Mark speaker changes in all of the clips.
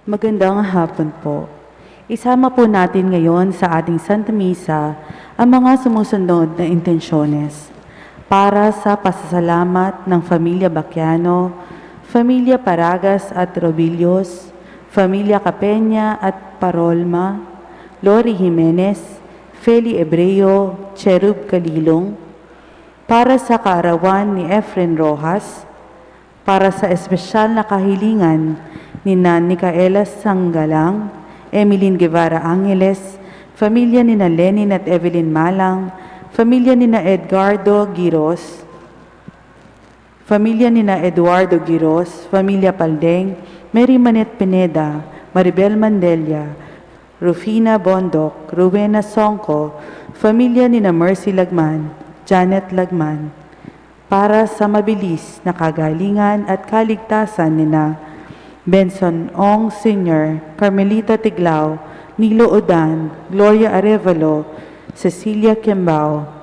Speaker 1: Magandang hapon po. Isama po natin ngayon sa ating Santa Misa ang mga sumusunod na intensyones para sa pasasalamat ng Familia Baquiano, Familia Paragas at Robillos, Familia Capenya at Parolma, Lori Jimenez, Feli Ebreo, Cherub Calilong, para sa kaarawan ni Efren Rojas, para sa espesyal na kahilingan ni Micaela Sanggalang, Emeline Guevara Angeles, pamilya ni Lenin at Evelyn Malang, pamilya ni Edgardo Giros, Familia nina Eduardo Giros, Familia Paldeng, Mary Manet Pineda, Maribel Mandella, Rufina Bondok, Rowena Songko, Familia nina Mercy Lagman, Janet Lagman, para sa mabilis na kagalingan at kaligtasan nina Benson Ong Sr., Carmelita Tiglao, Nilo Odan, Gloria Arevalo, Cecilia Kimbao,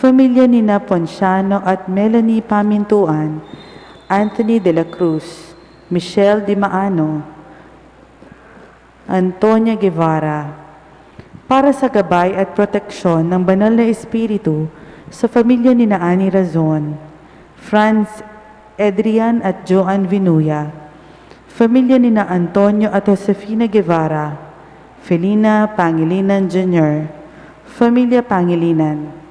Speaker 1: Familia nina Ponciano at Melanie Pamintuan, Anthony de la Cruz, Michelle Di Maano, Antonia Guevara, para sa gabay at proteksyon ng banal na espiritu sa pamilya nina Ani Razon, Franz Adrian at Joan Vinuya, Familia nina Antonio at Josefina Guevara, Felina Pangilinan Jr., Familia Pangilinan,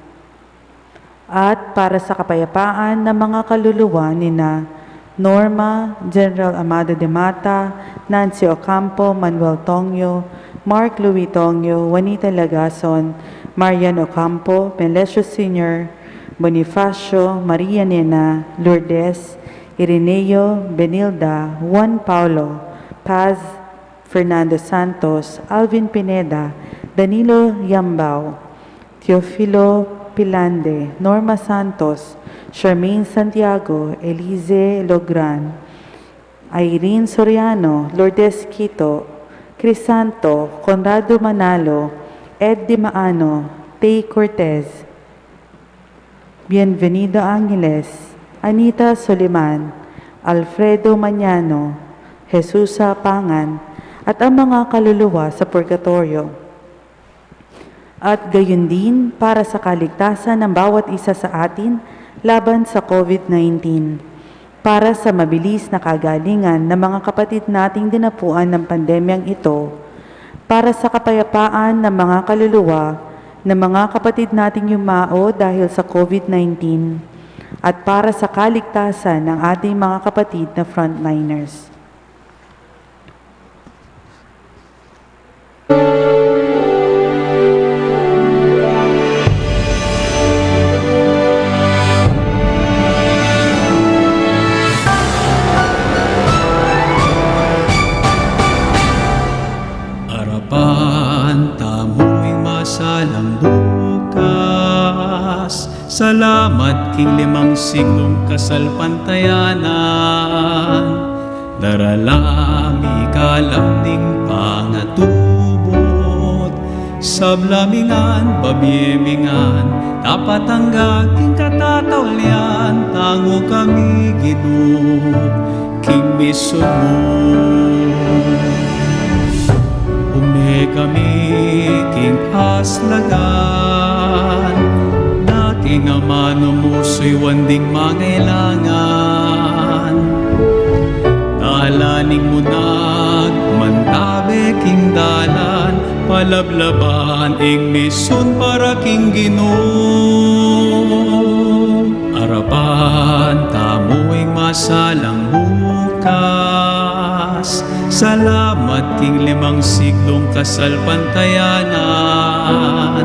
Speaker 1: at para sa kapayapaan ng mga kaluluwa nina Norma, General Amado de Mata, Nancy Ocampo, Manuel Tongyo, Mark Louis Tongyo, Juanita Lagason, Marian Ocampo, Melesio Sr., Bonifacio, Maria Nena, Lourdes, Ireneo, Benilda, Juan Paulo, Paz, Fernando Santos, Alvin Pineda, Danilo Yambao, Teofilo Pilande, Norma Santos, Charmaine Santiago, Elize Logran, Irene Soriano, Lourdes Quito, Crisanto, Conrado Manalo, Ed Di Maano, Tay Cortez, Bienvenido Angeles, Anita Soliman, Alfredo Mañano, Jesusa Pangan, at ang mga kaluluwa sa purgatorio. At gayon din para sa kaligtasan ng bawat isa sa atin laban sa COVID-19, para sa mabilis na kagalingan ng mga kapatid nating dinapuan ng pandemyang ito, para sa kapayapaan ng mga kaluluwa ng mga kapatid nating yumao dahil sa COVID-19, at para sa kaligtasan ng ating mga kapatid na frontliners.
Speaker 2: Masalang bukas, salamat king 5 siglong kasalpantayanan. Daralami kalamning pangatubot, sablamingan, babiemingan, tapat ang king katatawlian, tango kami Ginoo, king misod mo. Ume kami king aslagan, dating amano mo so'y wanding mangailangan. Dalaning mo nagmantabe king dalan, palablaban ing misyon para king Ginoo. Arapan tamuing masalang bukas, salamat king 5 siglong kasalpantayanan.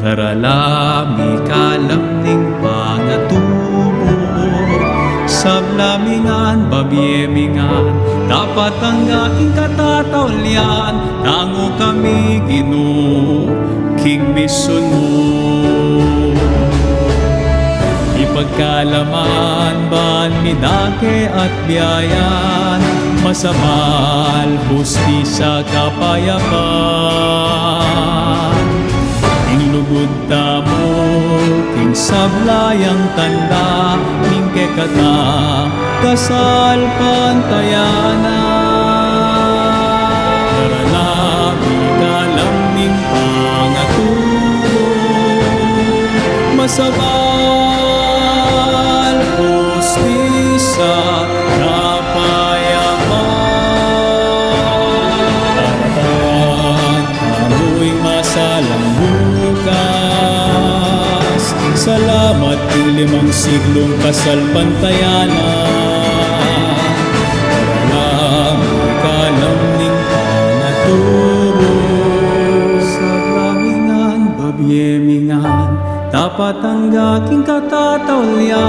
Speaker 2: Daralami kalamning pangatubot, sablamingan, babiemingan, dapat ang aking katatawlian, tango kami Ginoo, king misyon mo. Ipagkalaman ban midake at biyayan, masamal, hustisya, kapayapaan. Ing lugod tamo, king sablayang tanda, ning kekata, kasal pantayanan. Daralami kalamning pangatubot, masamal, hustisya, salamat king 5 siglong kasalpantayanan. Daralami kalamning pangatubot, sablamingan, babiemingan, tapat ang aking katatawlian.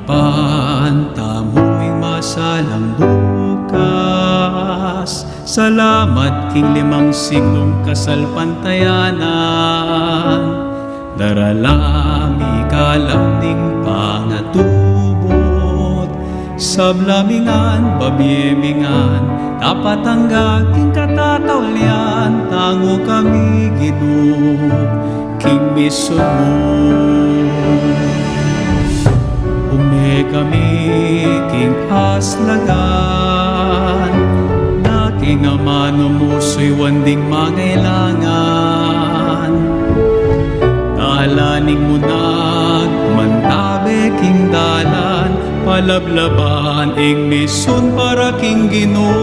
Speaker 2: Harapan tamo'y masalang bukas. Salamat king 5 siglong kasalpantayanan. Daralami kalamning pangatubot. Sablamingan, babyemingan, tapat ang king katatawlian. Tango kami Ginoo, king misun mo. Ume kami king aslagan, na king amano mo so'y wanding mangailangan. Alaning mo nagmantabe king dalan, palablaban ing misun para king Ginoo.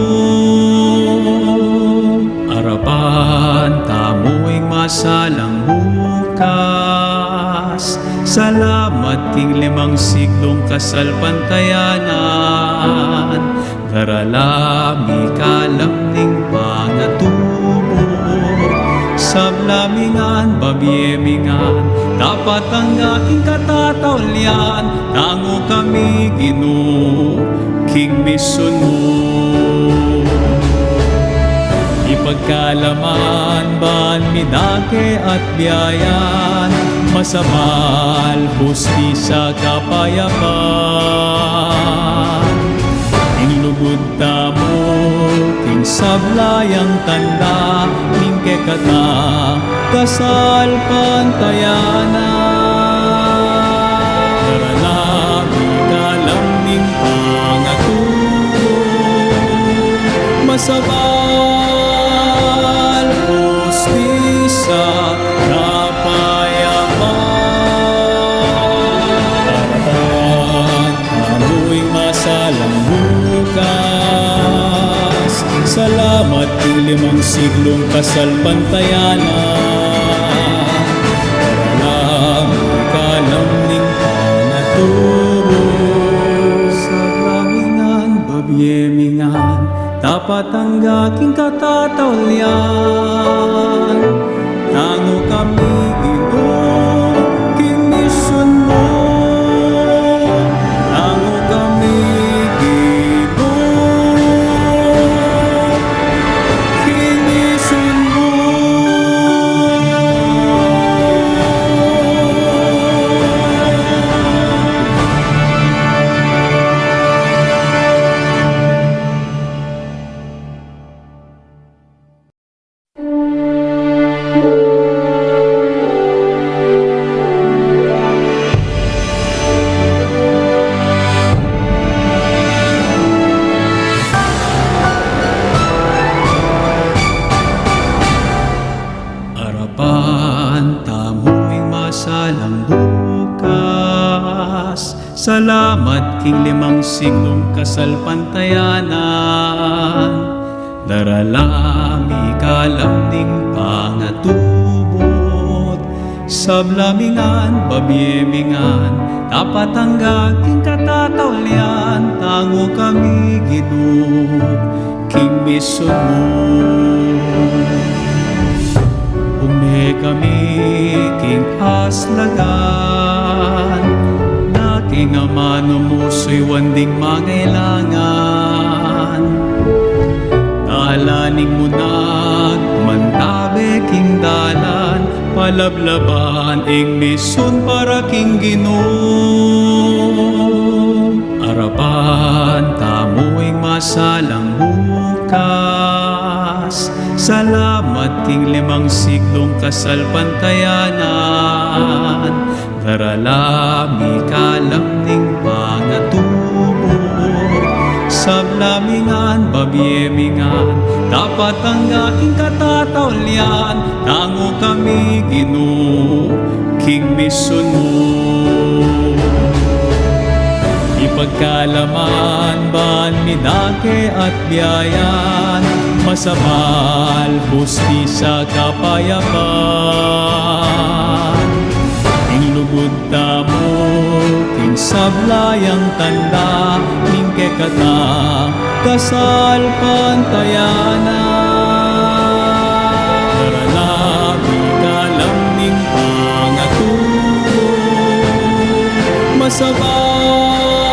Speaker 2: Arapan tamo'y masalang bukas. Salamat king 5 siglong kasalpantayanan. Daralami kalamning pangatubot. Sablamingan, babyemingan, tapat ang aking katatawlian. Tango kami Ginoo, king misun mo. Ipagkalaman, ban midake at biyayan, masabal, hustisya, kapayapaan. Ing lugod tamo, king sablayang tanda, ning kekata, kasal pantayanan. Daralami kalamning pangatubot, masabal, hustisya, kapayapaan. Amoy masalang bukas. Salamat king 5 siglong kasalpantayanan. Daralami kalamning pangatubot. Sablamingan, babyemingan, tapat ang aking katatawlian. Tango kami Ginoo, king misun mo. Tango kami Ginoo, king misun mo. Arapan tamo'y masalang bukas. Salamat king 5 siglong kasalpantayanan. Daralami kalamning pangatubot. Sablamingan, babyemingan, tapat ang aking katatawlian. Tango kami Ginoo, king misun mo. Ume kami king aslagan, na king amano mo so'y wanding mangailangan. Alaning mo nagmantabe king dalan, palablaban ing misun para king Ginoo. Arapan tamo'y masalang bukas. Salamat king 5 siglong kasalpantayanan. Daralami kalamning pangatubot. Sablamingan, babyemingan, tapat ang aking katatawlian. Tango kami Ginoo, king misun mo. Ipagkalaman, ban midake at biyayan, masabal, hustisya, kapayapaan. Ing lugod tamo, king sablayang tanda, ning kekata, kasal pantayanan. Daralami kalamning pangatubot, masabal,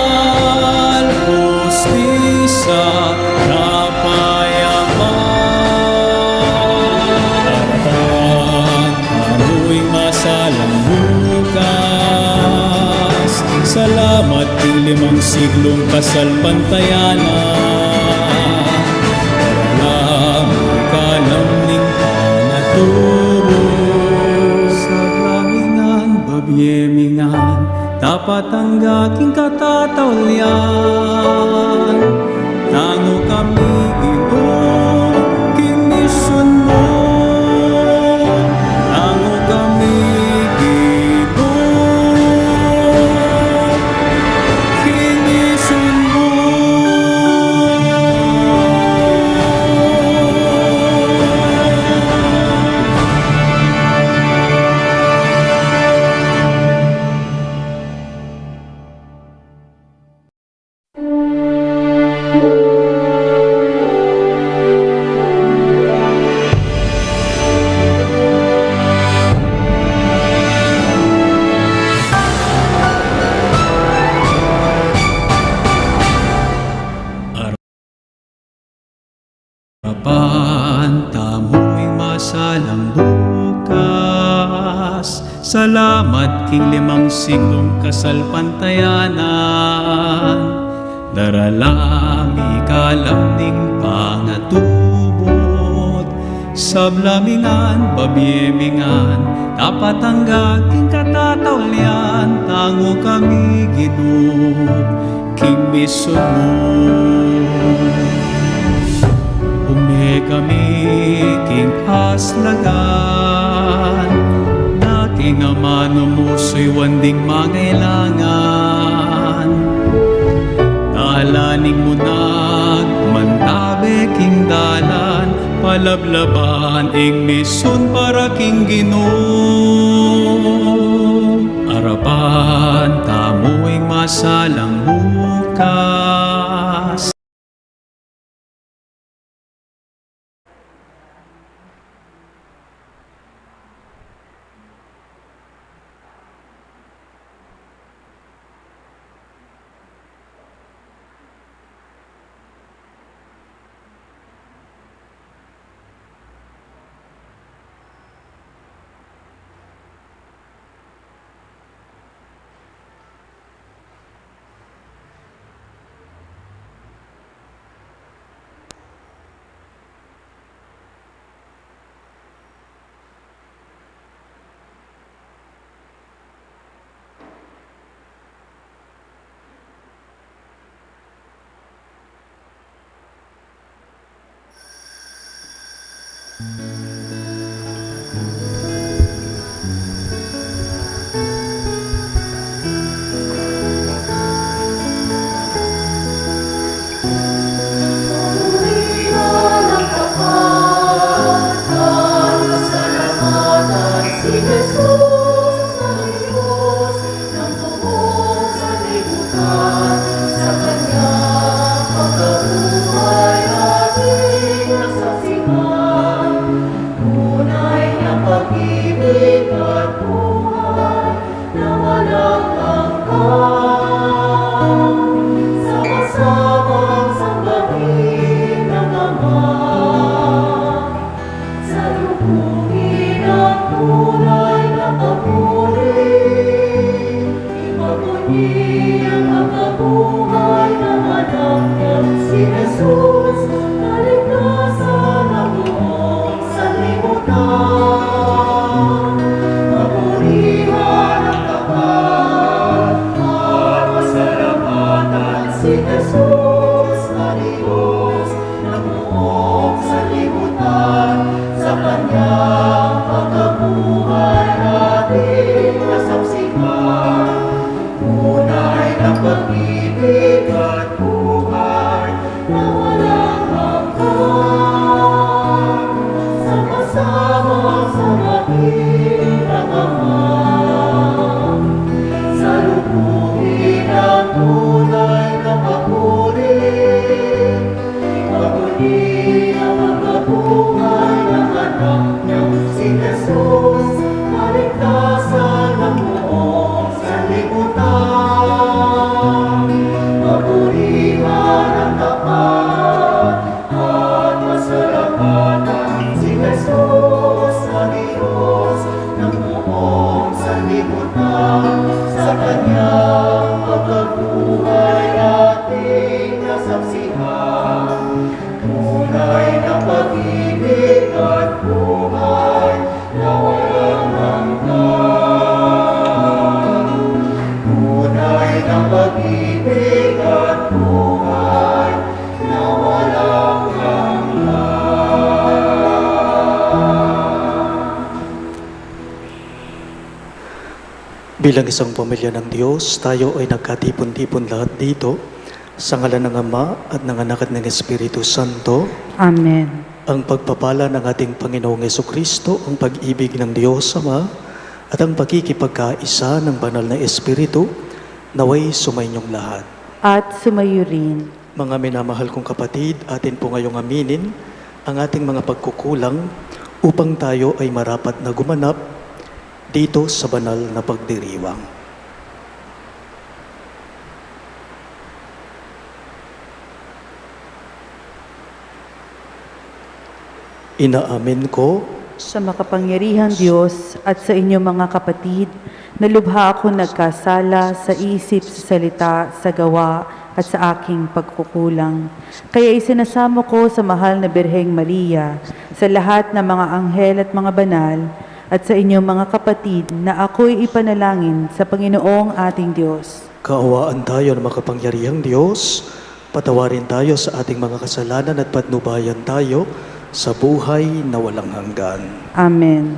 Speaker 2: Salamat king 5 siglong kasalpantayanan. Alam, ikalam ning panaturo. Sa lamingan, babyemingan, tapat ang aking katatawlian. Tango kami Ginoo, kinisyon mo. Tango kami Ginoo, kinisyon mo. Harapan, tamuing masalang bukas. Salamat king 5 siglong kasalpantayanan. Daralam, ikalam ning pangatubot. Sablamingan, babyemingan, tapat ang aking katatawlian. Tango kami Ginoo, king misyon mo. Ume kami king aslagan, na king amano mo so'y wanding mangailangan. Dalaning mo nagmantabe king dalan, palablaban ing misyon para king Ginoo. Arapan, tamuing masalang bukas.
Speaker 3: Pag-ibig at buhay na wala kasaksihan, tunay na pag-ibig at buhay na walang hanggan. Tunay na pag-ibig at buhay na walang hanggan.
Speaker 4: Bilang isang pamilya ng Diyos, tayo ay nagkatipon-tipon lahat dito sa ngalan ng Ama at ng Anak at ng Espiritu Santo.
Speaker 1: Amen.
Speaker 4: Ang pagpapala ng ating Panginoong Jesucristo, ang pag-ibig ng Diyos Ama at ang pagkikipagkaisa ng banal na Espiritu naway sumainyong lahat.
Speaker 1: At sumayo rin.
Speaker 4: Mga minamahal kong kapatid, atin po ngayong aminin ang ating mga pagkukulang upang tayo ay marapat na gumanap dito sa banal na pagdiriwang. Inaamin ko
Speaker 1: Sa makapangyarihang Diyos at sa inyong mga kapatid, na lubha ako nagkasala sa isip, sa salita, sa gawa, at sa aking pagkukulang. Kaya isinasamo ko sa mahal na Birheng Maria, sa lahat ng mga anghel at mga banal, at sa inyong mga kapatid na ako'y ipanalangin sa Panginoong ating Diyos.
Speaker 4: kaawaan tayo ng makapangyarihang Diyos, patawarin tayo sa ating mga kasalanan at patnubayan tayo sa buhay na walang hanggan.
Speaker 1: Amen.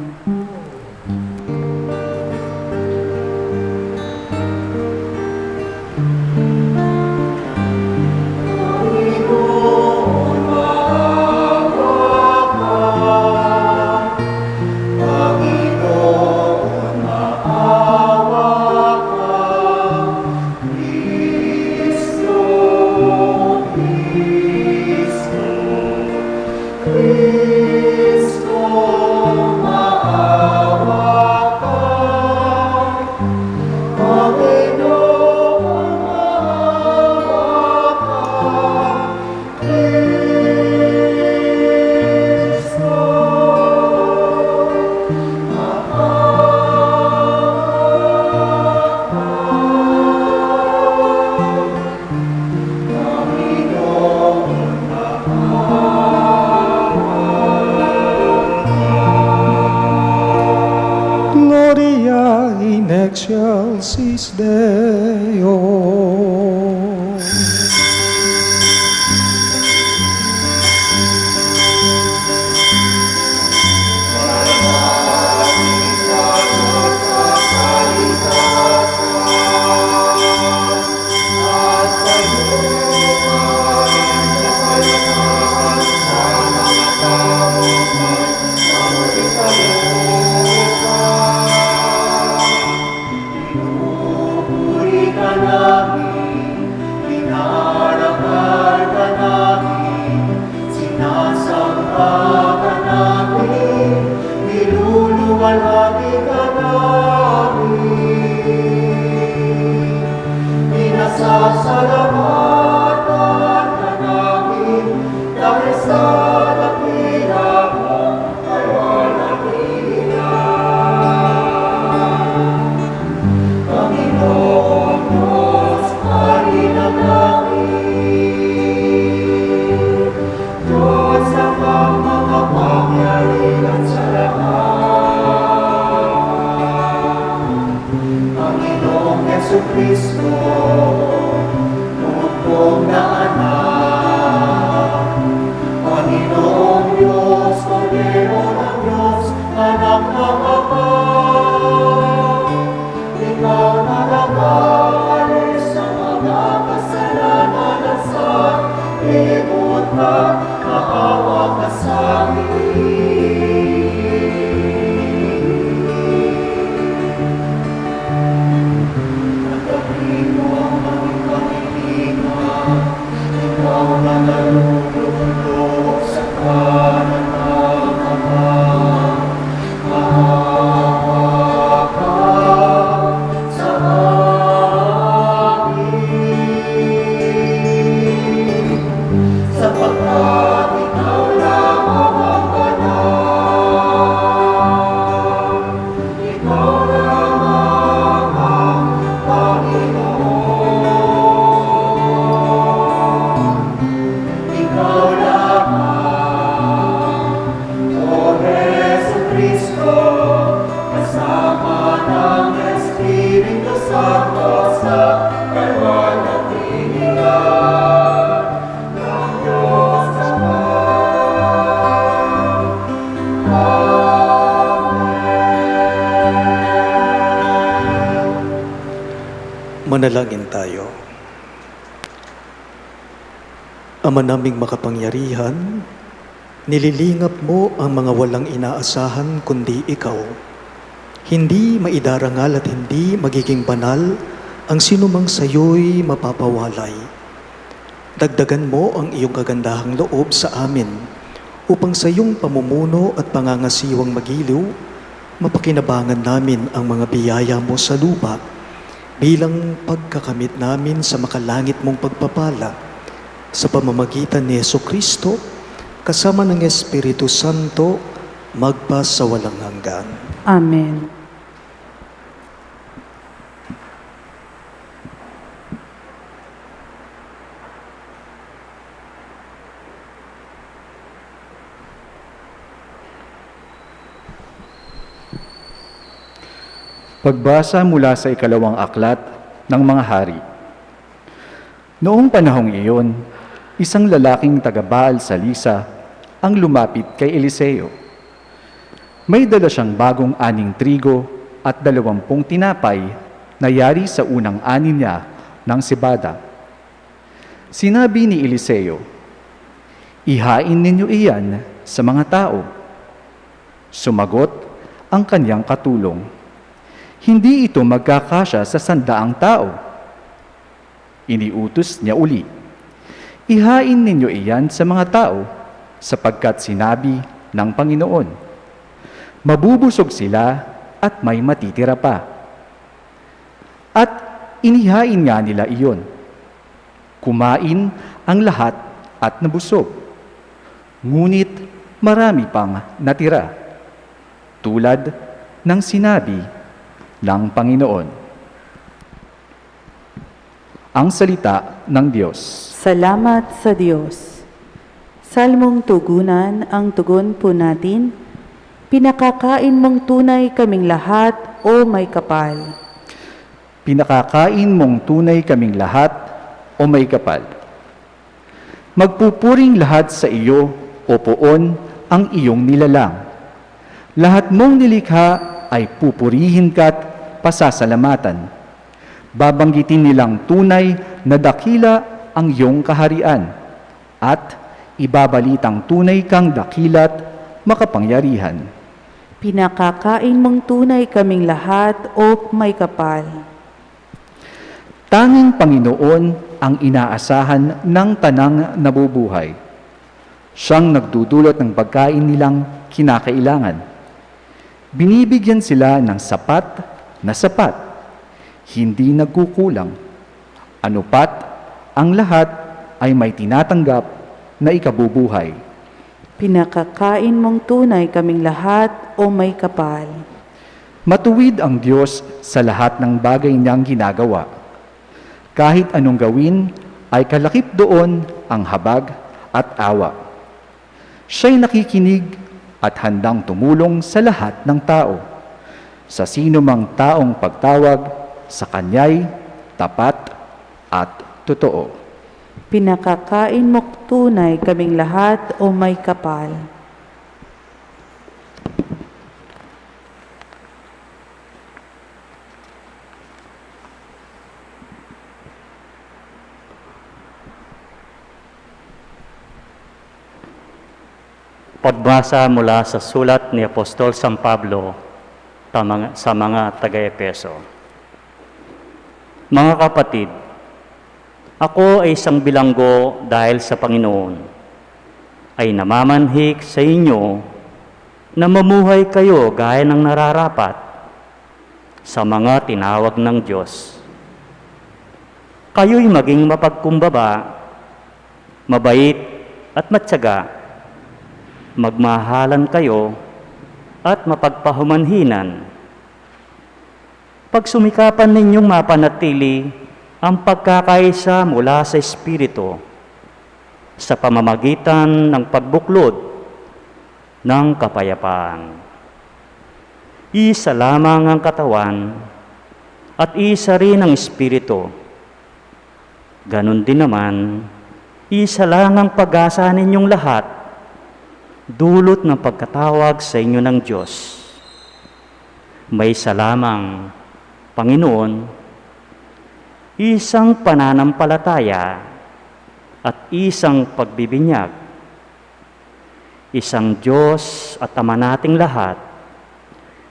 Speaker 4: Gloria in excelsis Deo.
Speaker 3: Sasalamatan ka namin dahil sa dakila mo ay walang hinihingan. Panginoon Diyos, halina namin. Diyos ang makapangyarihan sa lahat. Panginoong Jesucristo,
Speaker 4: Manalangin tayo. Ama naming makapangyarihan, nililingap mo ang mga walang inaasahan kundi ikaw. Hindi maidarangal at hindi magiging banal ang sinumang sayo'y mapapawalay. Dagdagan mo ang iyong kagandahang loob sa amin upang sa iyong pamumuno at pangangasiwang magiliw, mapakinabangan namin ang mga biyaya mo sa lupa bilang pagkakamit namin sa makalangit mong pagpapala sa pamamagitan ni Jesucristo kasama ng Espiritu Santo magpa sa walang hanggan.
Speaker 1: Amen.
Speaker 5: Pagbasa mula sa ikalawang aklat ng mga hari. Noong panahong iyon, isang lalaking taga-Baal sa Lisa ang lumapit kay Eliseo. May dala siyang bagong aning trigo at 20 tinapay na yari sa unang ani niya ng sibada. Sinabi ni Eliseo, "Ihain ninyo iyan sa mga tao." Sumagot ang kanyang katulong, "Hindi ito magkakasya sa 100 tao." Iniutos niya uli, "Ihain ninyo iyan sa mga tao, sapagkat sinabi ng Panginoon, mabubusog sila at may matitira pa." At inihain nga nila iyon. Kumain ang lahat at nabusog. Ngunit marami pang natira, tulad ng sinabi ng Panginoon. Ang salita ng Diyos.
Speaker 1: Salamat sa Diyos. Salmong tugunan ang tugon po natin. Pinakakain mong tunay kaming lahat, o may kapal.
Speaker 5: Pinakakain mong tunay kaming lahat, o may kapal. Magpupuring lahat sa iyo, o poon, ang iyong nilalang. Lahat mong nilikha ay pupurihin ka't pasasalamatan. Babanggitin nilang tunay na dakila ang iyong kaharian at ibabalitang tunay kang dakila't makapangyarihan.
Speaker 1: Pinakakain mong tunay kaming lahat, o may kapal.
Speaker 5: Tanging Panginoon ang inaasahan ng tanang nabubuhay. Siyang nagdudulot ng pagkain nilang kinakailangan. Binibigyan sila ng sapat na sapat, hindi nagkukulang. Anupat, ang lahat ay may tinatanggap na ikabubuhay.
Speaker 1: Pinakakain mong tunay kaming lahat, o may kapal.
Speaker 5: Matuwid ang Diyos sa lahat ng bagay niyang ginagawa. Kahit anong gawin, ay kalakip doon ang habag at awa. Siya'y nakikinig at handang tumulong sa lahat ng tao. Sa sino mang taong pagtawag, sa Kanya'y tapat at totoo.
Speaker 1: Pinakakain mong tunay kaming lahat, o may kapal.
Speaker 6: Pagbasa mula sa sulat ni Apostol San Pablo sa mga taga-Epeso. Mga kapatid, ako ay isang bilanggo dahil sa Panginoon, ay namamanhik sa inyo na mamuhay kayo gaya ng nararapat sa mga tinawag ng Diyos. Kayo'y maging mapagkumbaba, mabait at matyaga, magmahalan kayo at mapagpahumanhinan. Pagsumikapan ninyong mapanatili ang pagkakaisa mula sa Espiritu sa pamamagitan ng pagbuklod ng kapayapaan. Isa lamang ang katawan at isa rin ang Espiritu. Ganon din naman, isa lang ang pag-asa ninyong lahat, dulot ng pagkatawag sa inyo ng Diyos. May isa lamang Panginoon, isang pananampalataya at isang pagbibinyag, isang Diyos at Ama nating lahat,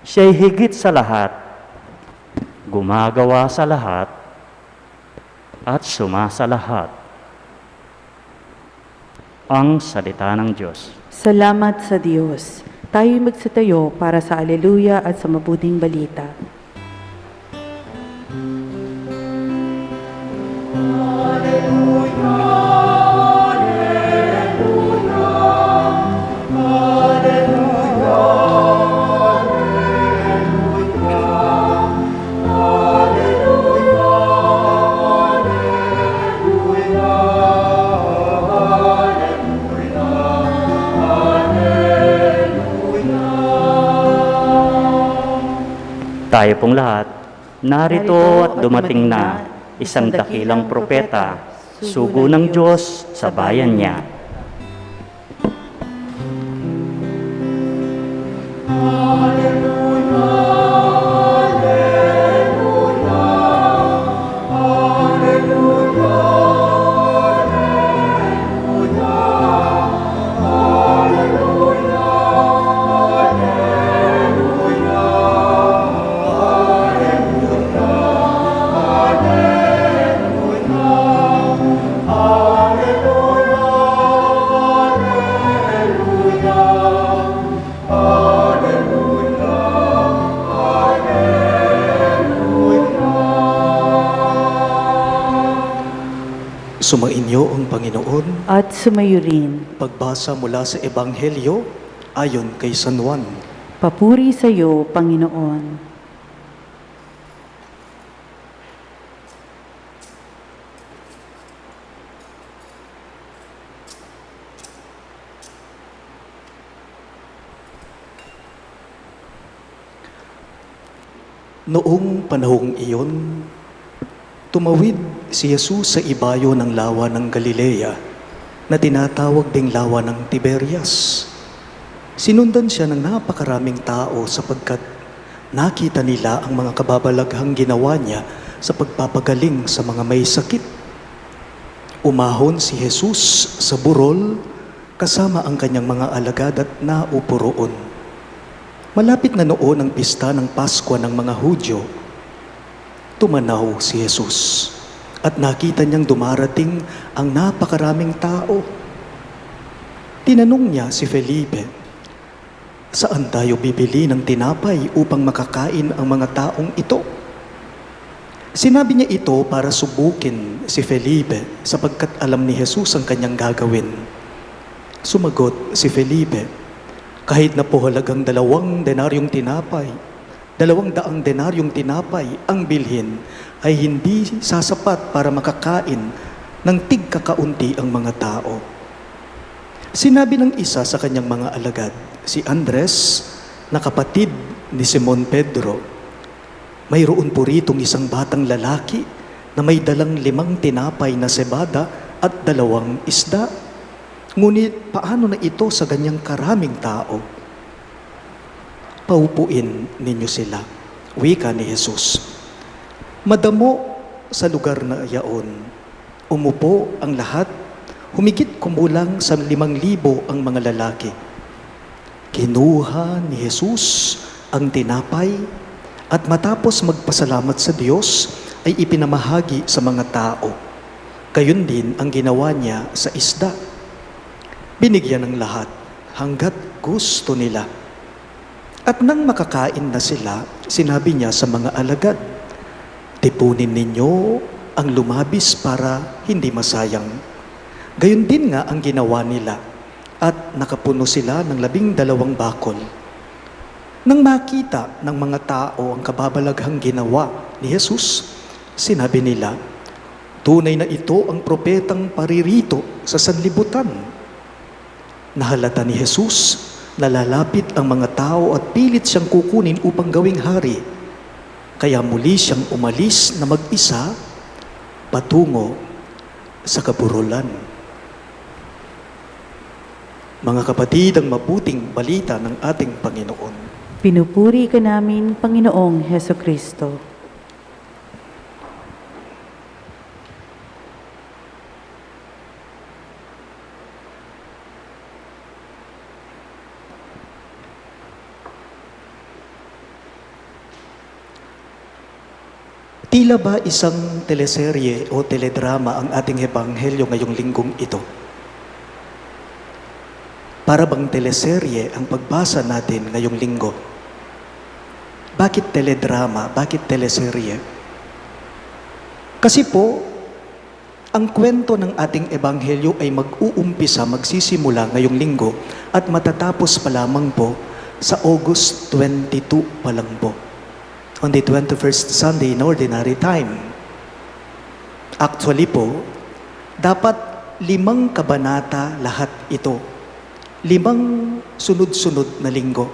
Speaker 6: siya'y higit sa lahat, gumagawa sa lahat, at sumasa lahat. Ang salita ng Diyos.
Speaker 1: Salamat sa Diyos. Tayo'y magsitayo para sa Aleluya at sa mabuting balita.
Speaker 6: Tayo pong lahat, narito at dumating na isang dakilang propeta, sugo ng Diyos sa bayan niya.
Speaker 4: Sumainyo ang Panginoon.
Speaker 1: At sumayo rin.
Speaker 4: Pagbasa mula sa Ebanghelyo ayon kay San Juan.
Speaker 1: Papuri sa iyo, Panginoon.
Speaker 4: Noong panahong iyon, tumawid si Jesus sa ibayo ng lawa ng Galilea na tinatawag ding lawa ng Tiberias. Sinundan siya ng napakaraming tao sapagkat nakita nila ang mga kababalaghang ginawa niya sa pagpapagaling sa mga may sakit. Umahon si Jesus sa burol kasama ang kanyang mga alagad at naupo roon. Malapit na noon ang pista ng Paskwa ng mga Hudyo. Tumanaw si Jesus at nakita niyang dumarating ang napakaraming tao. Tinanong niya si Felipe, "Saan tayo bibili ng tinapay upang makakain ang mga taong ito?" Sinabi niya ito para subukin si Felipe sapagkat alam ni Jesus ang kanyang gagawin. Sumagot si Felipe, "Kahit na po halagang 200 denaryong tinapay, 200 denaryong tinapay ang bilhin ay hindi sasapat para makakain ng tigkakaunti ang mga tao." Sinabi ng isa sa kanyang mga alagad, si Andres, na kapatid ni Simon Pedro, "Mayroon po ritong isang batang lalaki na may dalang 5 tinapay na sebada at 2 isda. Ngunit paano na ito sa ganyang karaming tao?" "Paupuin ninyo sila," wika ni Jesus. Madamo sa lugar na iyaon, umupo ang lahat, humigit kumulang sa 5,000 ang mga lalaki. Kinuha ni Jesus ang tinapay at matapos magpasalamat sa Diyos ay ipinamahagi sa mga tao. Gayon din ang ginawa niya sa isda. Binigyan ng lahat hanggat gusto nila. At nang makakain na sila, sinabi niya sa mga alagad, "Tipunin ninyo ang lumabis para hindi masayang." Gayon din nga ang ginawa nila at nakapuno sila ng 12 bakol. Nang makita ng mga tao ang kababalaghang ginawa ni Jesus, sinabi nila, "Tunay na ito ang propetang paririto sa sanlibutan." Nahalata ni Jesus na lalapit ang mga tao at pilit siyang kukunin upang gawing hari. Kaya muli siyang umalis na mag-isa patungo sa kaburulan. Mga kapatid, ang mabuting balita ng ating Panginoon.
Speaker 1: Pinupuri ka namin, Panginoong Heso Kristo.
Speaker 4: Tila ba isang teleserye o teledrama ang ating ebanghelyo ngayong linggong ito? Para bang teleserye ang pagbasa natin ngayong linggo? Bakit teledrama? Bakit teleserye? Kasi po, ang kwento ng ating ebanghelyo ay mag-uumpisa, magsisimula ngayong linggo at matatapos pa lamang po sa August 22 pa lang po. On the 21st Sunday in Ordinary Time. Actually po, dapat 5 kabanata lahat ito. 5 sunod-sunod na linggo.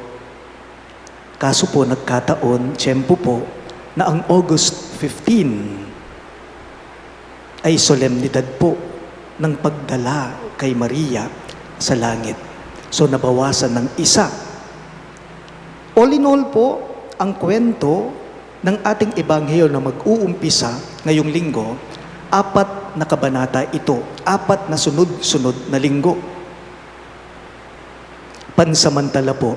Speaker 4: Kaso po nagkataon, tiyempo po, na ang August 15 ay solemnidad po ng pagdala kay Maria sa langit. So nabawasan ng isa. All in all po, ang kwento ng ating ebanghelyo na mag-uumpisa ngayong linggo, 4 na kabanata ito, 4 na sunod-sunod na linggo. Pansamantala po,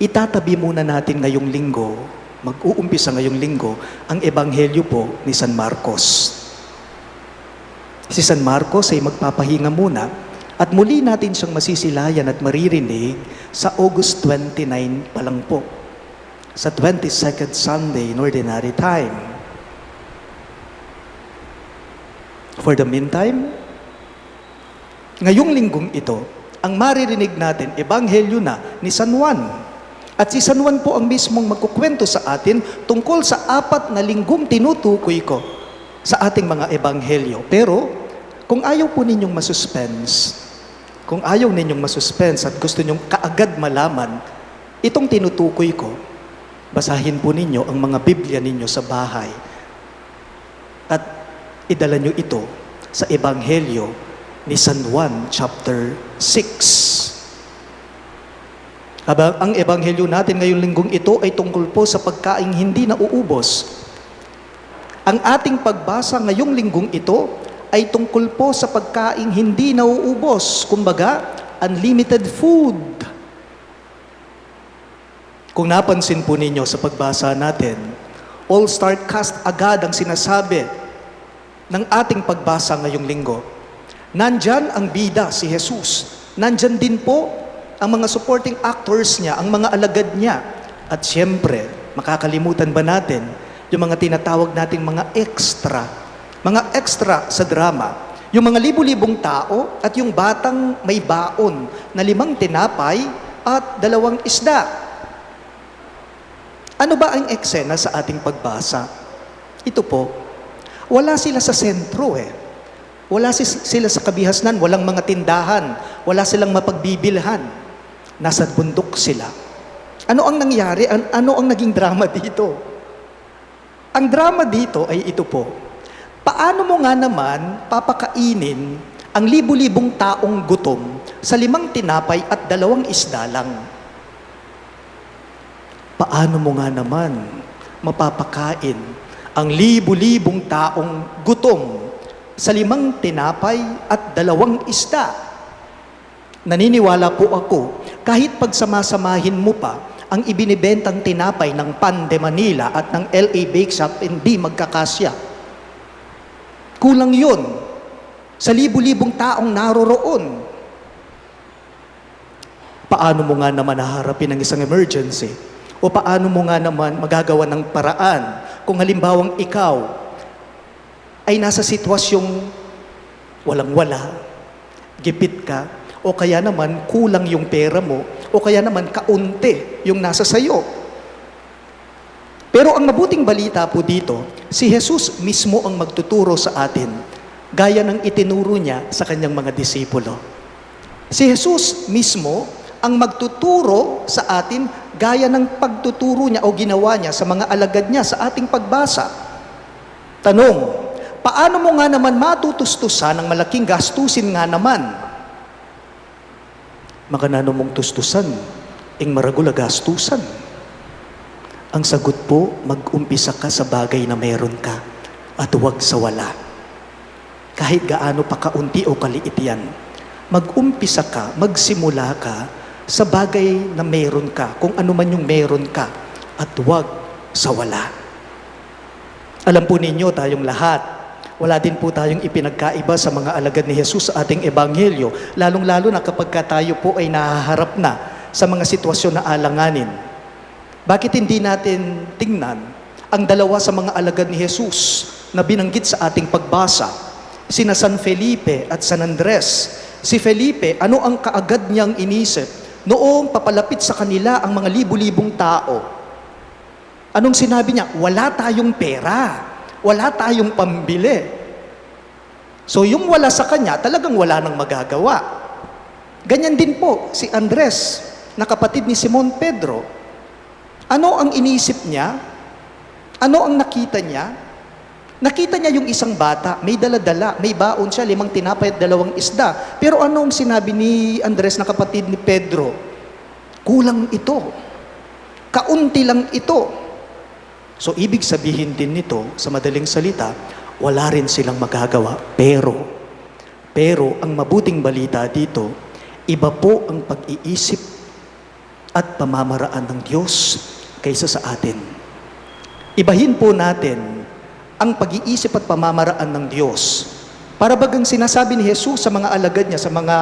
Speaker 4: itatabi muna natin ngayong linggo, mag-uumpisa ngayong linggo, ang ebanghelyo po ni San Marcos. Si San Marcos ay magpapahinga muna at muli natin siyang masisilayan at maririnig sa August 29 pa lang po, sa 22nd Sunday in Ordinary Time. For the meantime, ngayong linggong ito, ang maririnig natin, ebanghelyo na ni San Juan. At si San Juan po ang mismong magkukwento sa atin tungkol sa 4 na linggong tinutukoy ko sa ating mga ebanghelyo. Pero, kung ayaw po ninyong masuspense at gusto ninyong kaagad malaman itong tinutukoy ko, basahin po ninyo ang mga Biblia ninyo sa bahay at idala nyo ito sa Ebanghelyo ni San Juan chapter 6. Ang Ebanghelyo natin ngayong linggong ito ay tungkol po sa pagkaing hindi nauubos. Ang ating pagbasa ngayong linggong ito ay tungkol po sa pagkaing hindi nauubos. Kumbaga, unlimited food. Kung napansin po ninyo sa pagbasa natin, all-star cast agad ang sinasabi ng ating pagbasa ngayong linggo. Nandyan ang bida, si Jesus. Nandyan din po ang mga supporting actors niya, ang mga alagad niya. At siyempre, makakalimutan ba natin yung mga tinatawag nating mga extra sa drama. Yung mga libu-libong tao at yung batang may baon na 5 tinapay at 2 isda. Ano ba ang eksena sa ating pagbasa? Ito po, wala sila sa sentro Wala sila sa kabihasnan, walang mga tindahan, wala silang mapagbibilhan. Nasa bundok sila. Ano ang nangyari? Ano ang naging drama dito? Ang drama dito ay ito po. Paano mo nga naman papakainin ang libu-libong taong gutom sa 5 tinapay at 2 isda lang? Paano mo nga naman mapapakain ang libu-libong taong gutom sa 5 tinapay at 2 isda? Naniniwala po ako, kahit pagsamasamahin mo pa ang ibinibentang tinapay ng Pan de Manila at ng LA Bake Shop, hindi magkakasya. Kulang yun sa libu-libong taong naroroon. Paano mo nga naman haharapin ang isang emergency? O paano mo nga naman magagawa ng paraan kung halimbawang ikaw ay nasa sitwasyong walang-wala, gipit ka, o kaya naman kulang yung pera mo, o kaya naman kaunti yung nasa sayo. Pero ang mabuting balita po dito, si Jesus mismo ang magtuturo sa atin, gaya ng itinuro niya sa kanyang mga disipulo. Si Jesus mismo ang magtuturo sa atin gaya ng pagtuturo niya o ginawa niya sa mga alagad niya sa ating pagbasa. Tanong, paano mo nga naman matutustusan ang malaking gastusin nga naman? Makanano mong tustusan, ing maragula gastusan. Ang sagot po, mag-umpisa ka sa bagay na meron ka at huwag sa wala. Kahit gaano pa kaunti o kaliit yan, mag-umpisa ka, magsimula ka sa bagay na meron ka, kung ano man yung meron ka, at huwag sa wala. Alam po ninyo, tayong lahat, wala din po tayong ipinagkaiba sa mga alagad ni Jesus sa ating ebanghelyo, lalong-lalo na kapag tayo po ay nahaharap na sa mga sitwasyon na alanganin. Bakit hindi natin tingnan ang dalawa sa mga alagad ni Jesus na binanggit sa ating pagbasa, sina San Felipe at San Andres? Si Felipe, ano ang kaagad niyang inisip noong papalapit sa kanila ang mga libu-libong tao? Anong sinabi niya? Wala tayong pera. Wala tayong pambili. So yung wala sa kanya, talagang wala nang magagawa. Ganyan din po si Andres, na kapatid ni Simon Pedro. Ano ang inisip niya? Ano ang nakita niya? Nakita niya yung isang bata, may dala-dala, may baon siya, 5 tinapay at 2 isda. Pero ano ang sinabi ni Andres na kapatid ni Pedro? Kulang ito. Kaunti lang ito. So ibig sabihin din nito, sa madaling salita, wala rin silang magagawa. Pero ang mabuting balita dito, iba po ang pag-iisip at pamamaraan ng Diyos kaysa sa atin. Ibahin po natin ang pag-iisip at pamamaraan ng Diyos. Para bagang sinasabi ni Jesus sa mga alagad niya, sa mga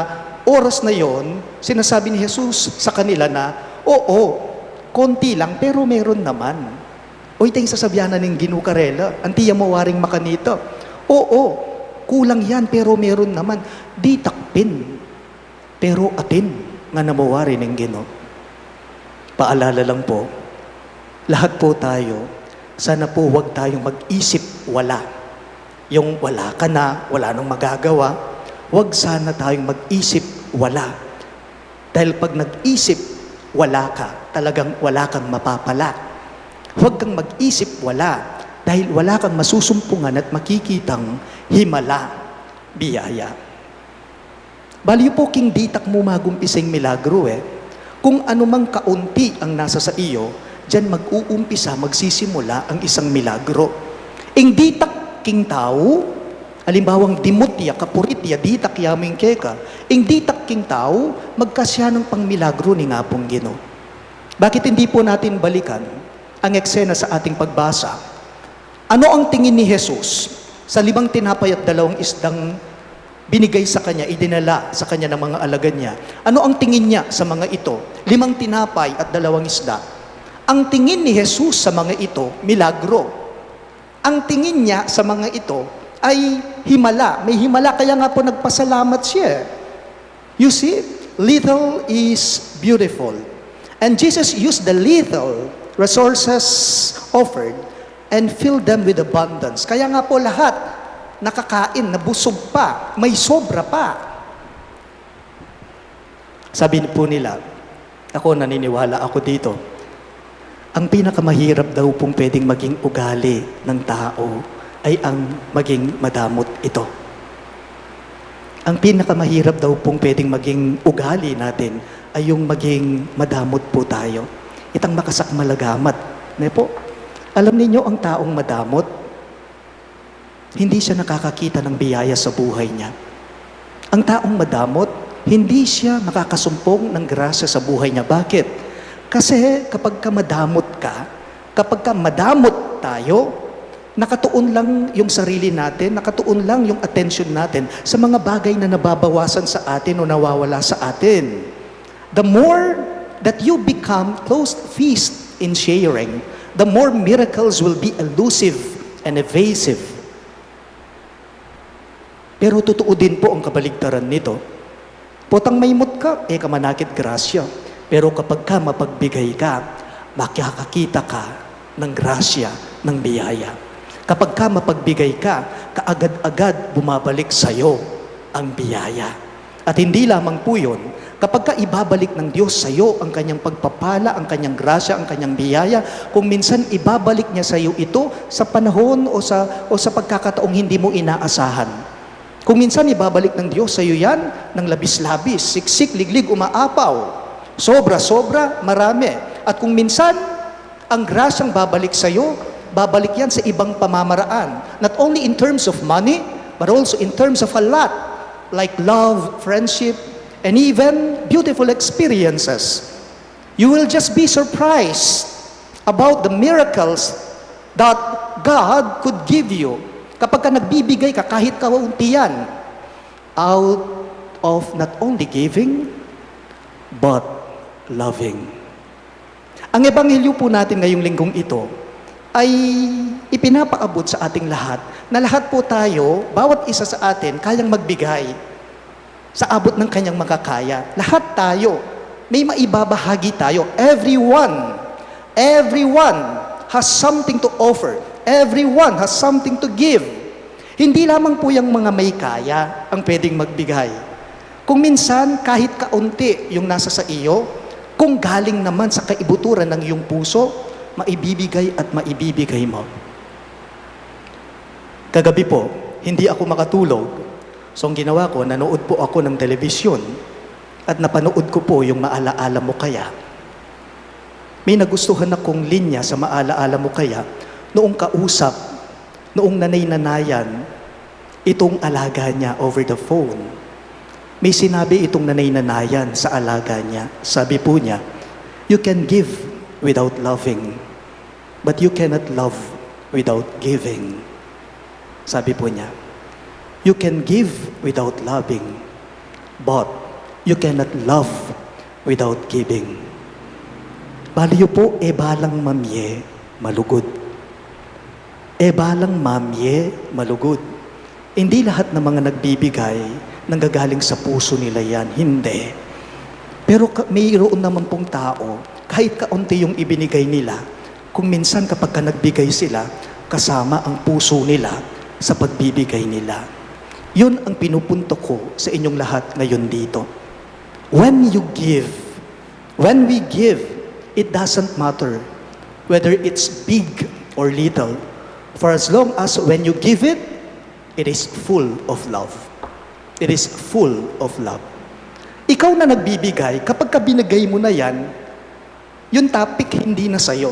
Speaker 4: oras na yon, sinasabi ni Jesus sa kanila na, oo, konti lang, pero meron naman. O ito yung sasabihanan ng ginukarela, antiya mo waring makanito. Oo, kulang yan, pero meron naman. Di takpin, pero atin nga namawari ng Gino. Paalala lang po, lahat po tayo, sana po huwag tayong mag-isip wala. Yung wala ka na, wala nang magagawa, huwag sana tayong mag-isip wala. Dahil pag nag-isip wala ka, talagang wala kang mapapala. Huwag kang mag-isip wala, dahil wala kang masusumpungan at makikitang himala, biyaya. Baliw po king ditak mo magumpising milagro Kung anumang kaunti ang nasa sa iyo, diyan mag-uumpisa, magsisimula ang isang milagro. Ing ditak king tao, alimbawang dimutya, kapuritya, ditak yaming keka, ing ditak king tao, magkasya ng pangmilagro ni nga pong Gino. Bakit hindi po natin balikan ang eksena sa ating pagbasa? Ano ang tingin ni Jesus sa 5 tinapay at 2 isdang binigay sa kanya, idinala sa kanya ng mga alagad niya? Ano ang tingin niya sa mga ito? 5 tinapay at 2 isda. Ang tingin ni Jesus sa mga ito, milagro. Ang tingin niya sa mga ito ay himala. May himala, kaya nga po nagpasalamat siya. You see, little is beautiful. And Jesus used the little resources offered and filled them with abundance. Kaya nga po lahat nakakain, nabusog pa, may sobra pa. Sabi po nila, ako naniniwala ako dito, ang pinakamahirap daw pong pwedeng maging ugali ng tao ay ang maging madamot ito. Ang pinakamahirap daw pong pwedeng maging ugali natin ay yung maging madamot po tayo. Itang makasakmalagamat. Po, alam ninyo ang taong madamot, hindi siya nakakakita ng biyaya sa buhay niya. Ang taong madamot, hindi siya nakakasumpong ng grasya sa buhay niya. Bakit? Kasi kapag ka madamot ka, kapag ka madamot tayo, nakatuon lang yung sarili natin, nakatuon lang yung attention natin sa mga bagay na nababawasan sa atin o nawawala sa atin. The more that you become close-fist in sharing, the more miracles will be elusive and evasive. Pero totoo din po ang kabaligtaran nito. Potang maymot ka, kamanakit grasya. Pero kapag ka mapagbigay ka, makakakita ka ng grasya, ng biyaya. Kapag ka mapagbigay ka, kaagad-agad bumabalik sa'yo ang biyaya. At hindi lamang po yun, kapag ka ibabalik ng Diyos sa'yo ang kanyang pagpapala, ang kanyang grasya, ang kanyang biyaya, kung minsan ibabalik niya sa'yo ito sa panahon o sa pagkakataong hindi mo inaasahan. Kung minsan ibabalik ng Diyos sa'yo yan ng labis-labis, siksik, liglig, umaapaw. Sobra-sobra, marami. At kung minsan, ang grasyang babalik sa'yo, babalik yan sa ibang pamamaraan. Not only in terms of money, but also in terms of a lot, like love, friendship, and even beautiful experiences. You will just be surprised about the miracles that God could give you. Kapag ka nagbibigay ka, kahit kaunti yan, out of not only giving, but loving. Ang ebanghelyo po natin ngayong linggong ito ay ipinapaabot sa ating lahat na lahat po tayo, bawat isa sa atin, kayang magbigay sa abot ng kanyang makakaya. Lahat tayo, may maibabahagi tayo. Everyone has something to offer. Everyone has something to give. Hindi lamang po yung mga may kaya ang pwedeng magbigay. Kung minsan, kahit kaunti yung nasa sa iyo, kung galing naman sa kaibuturan ng iyong puso, maibibigay at maibibigay mo. Kagabi po, hindi ako makatulog. So ang ginawa ko, nanood po ako ng telebisyon at napanood ko po yung Maalaala Mo Kaya. May nagustuhan akong linya sa Maalaala Mo Kaya noong kausap, noong nanay-nanayan, itong alaga niya over the phone. May sinabi itong nanay-nanayan sa alaga niya. Sabi po niya, you can give without loving, but you cannot love without giving. Sabi po niya, you can give without loving, but you cannot love without giving. Baliyo po, balang mamye, malugod. Balang mamye, malugod. Hindi lahat ng mga nagbibigay nanggagaling sa puso nila yan. Hindi. Pero mayroon naman pong tao, kahit kaunti yung ibinigay nila, kung minsan kapag ka nagbigay sila, kasama ang puso nila sa pagbibigay nila. Yun ang pinupunto ko sa inyong lahat ngayon dito. When you give, when we give, it doesn't matter whether it's big or little. For as long as when you give it, it is full of love. It is full of love. Ikaw na nagbibigay, kapag ka binigay mo na yan, yung topic hindi na sa'yo.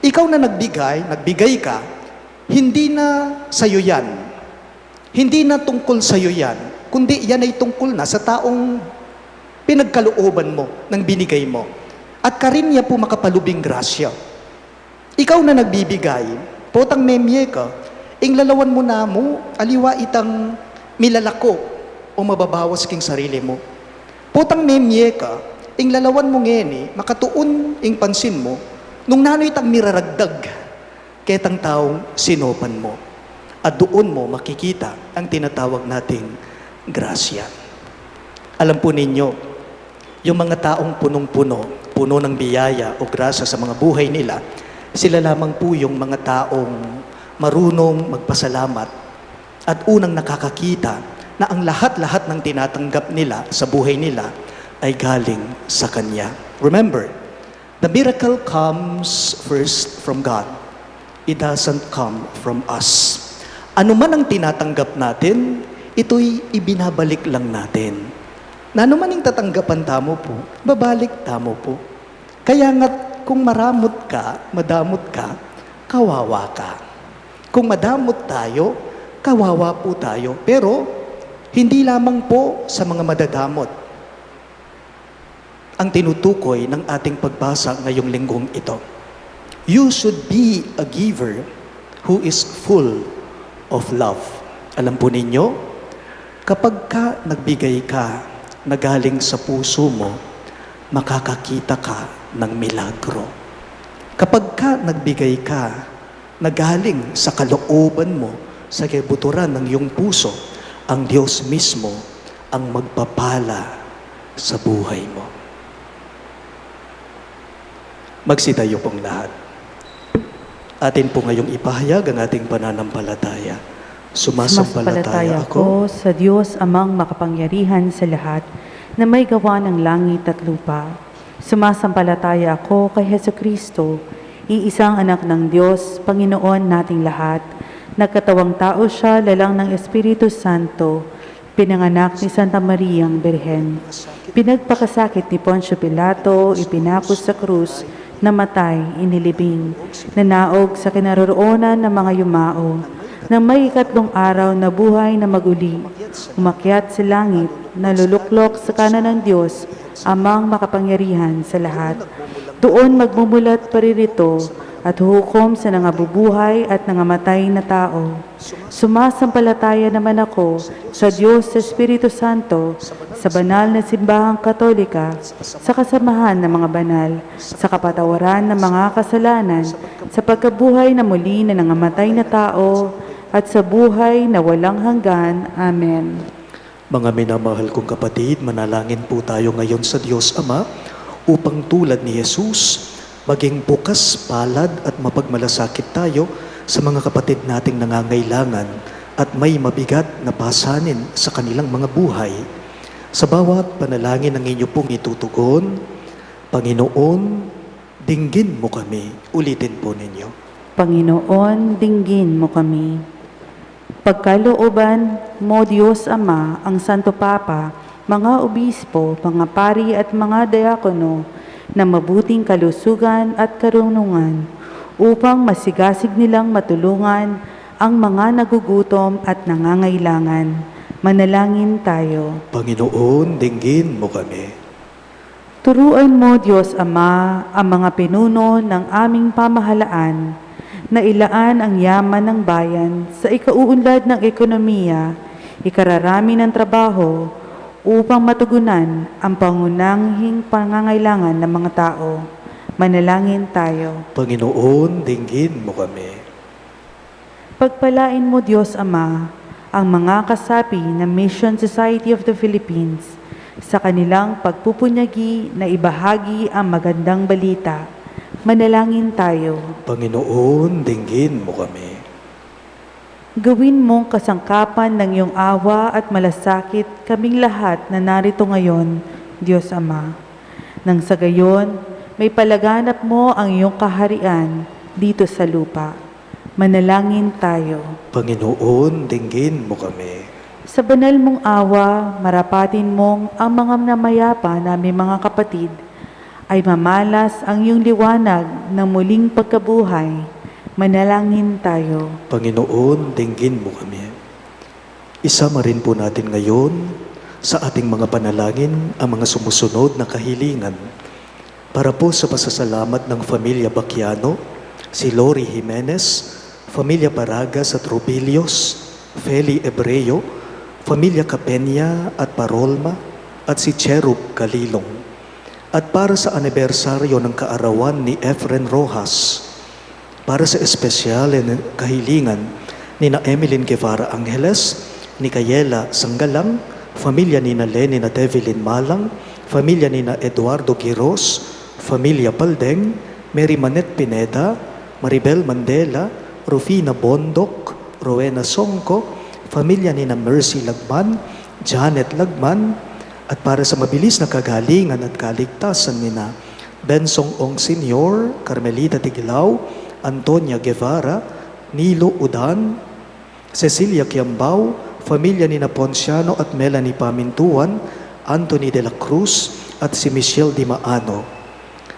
Speaker 4: Ikaw na nagbigay ka, hindi na sa'yo yan. Hindi na tungkol sa'yo yan, kundi yan ay tungkol na sa taong pinagkalooban mo ng binigay mo. At karinya po makapalubing grasya. Ikaw na nagbibigay, potang memye ka, inglalawan mo na mo, aliwa itang milalako o mababawas king sarili mo. Potang memye ka, inglalawan mo ngeni, makatuon ing pansin mo, nung nanoy itang miraragdag, ketang taong sinopan mo. At doon mo makikita ang tinatawag nating grasya. Alam po ninyo, yung mga taong punong-puno, puno ng biyaya o grasya sa mga buhay nila, sila lamang po yung mga taong marunong magpasalamat at unang nakakakita na ang lahat-lahat ng tinatanggap nila sa buhay nila ay galing sa Kanya. Remember, the miracle comes first from God. It doesn't come from us. Ano man ang tinatanggap natin, ito'y ibinabalik lang natin. Na ano man ang tatanggapan tamo po, babalik tamo po. Kaya nga't kung maramot ka, madamot ka, kawawa ka. Kung madamot tayo, kawawa po tayo. Pero, hindi lamang po sa mga madadamot ang tinutukoy ng ating pagbasa ngayong linggong ito. You should be a giver who is full of love. Alam po ninyo, kapag ka nagbigay ka na galing sa puso mo, makakakita ka ng milagro. Kapag ka nagbigay ka na galing sa kalooban mo, sa kabuturan ng iyong puso, ang Diyos mismo ang magpapala sa buhay mo. Magsitayo pong lahat. Atin po ngayong ipahayag ang ating pananampalataya. Sumasampalataya ako
Speaker 1: sa Diyos amang makapangyarihan sa lahat na may gawa ng langit at lupa. Sumasampalataya ako kay Hesukristo, iisang anak ng Diyos, Panginoon nating lahat. Nagkatawang tao siya, lalang ng Espiritu Santo, pinanganak ni Santa Mariang Birhen. Pinagpakasakit ni Poncio Pilato, ipinapos sa krus, namatay, inilibing, nanaog sa kinaroroonan ng mga yumao, nang may ikatlong araw na buhay na maguli, umakyat sa langit, naluluklok sa kanan ng Diyos, amang makapangyarihan sa lahat. Doon magmumulat paririto at hukom sa nangabubuhay at nangamatay na tao. Sumasampalataya naman ako sa Diyos sa Espiritu Santo, sa banal na simbahang katolika, sa kasamahan ng mga banal, sa kapatawaran ng mga kasalanan, sa pagkabuhay na muli na nangamatay na tao, at sa buhay na walang hanggan. Amen.
Speaker 4: Mga minamahal kong kapatid, manalangin po tayo ngayon sa Diyos Ama upang tulad ni Jesus, maging bukas, palad at mapagmalasakit tayo sa mga kapatid nating nangangailangan at may mabigat na pasanin sa kanilang mga buhay. Sa bawat panalangin ng inyo pong itutugon, Panginoon, dinggin mo kami. Ulitin po ninyo.
Speaker 1: Panginoon, dinggin mo kami. Pagkalooban mo, Diyos Ama, ang Santo Papa, mga obispo, mga pari at mga diakono na mabuting kalusugan at karunungan upang masigasig nilang matulungan ang mga nagugutom at nangangailangan. Manalangin tayo.
Speaker 4: Panginoon, dinggin mo kami.
Speaker 1: Turuan mo, Diyos Ama, ang mga pinuno ng aming pamahalaan na ilaan ang yaman ng bayan sa ikauunlad ng ekonomiya, ikararami ng trabaho, upang matugunan ang pangunahing pangangailangan ng mga tao. Manalangin tayo.
Speaker 4: Panginoon, dinggin mo kami.
Speaker 1: Pagpalain mo, Diyos Ama, ang mga kasapi ng Mission Society of the Philippines sa kanilang pagpupunyagi na ibahagi ang magandang balita. Manalangin tayo.
Speaker 4: Panginoon, dinggin mo kami.
Speaker 1: Gawin mong kasangkapan ng iyong awa at malasakit kaming lahat na narito ngayon, Diyos Ama. Nang sa gayon, may palaganap mo ang iyong kaharian dito sa lupa. Manalangin tayo.
Speaker 4: Panginoon, dinggin mo kami.
Speaker 1: Sa banal mong awa, marapatin mong ang mga namayapa naming mga kapatid ay mamalas ang iyong liwanag ng muling pagkabuhay. Manalangin tayo.
Speaker 4: Panginoon, dinggin mo kami. Isama rin po natin ngayon sa ating mga panalangin ang mga sumusunod na kahilingan para po sa pasasalamat ng Familia Baquiano, si Lori Jimenez, Familia Paragas at Rubilios, Feli Ebreo, Familia Capenya at Parolma, at si Cherub Kalilong. At para sa anibersaryo ng kaarawan ni Efren Rojas, para sa espesyal na kahilingan ni na Emeline Guevara Angeles, ni Kayela Sanggalang, familia ni na Lenny na Develin Malang, familia ni na Eduardo Giros, familia Paldeng, Mary Manet Pineda, Maribel Mandela, Rufina Bondok, Rowena Songko, familia ni na Mercy Lagman, Janet Lagman, at para sa mabilis na kagalingan at kaligtasan ni na Bensong Ong Senior, Carmelita Tiglao, Antonia Guevara, Nilo Udan, Cecilia Kiambao, familia ni na Ponciano at Melanie Pamintuan, Anthony de la Cruz, at si Michelle Di Maano.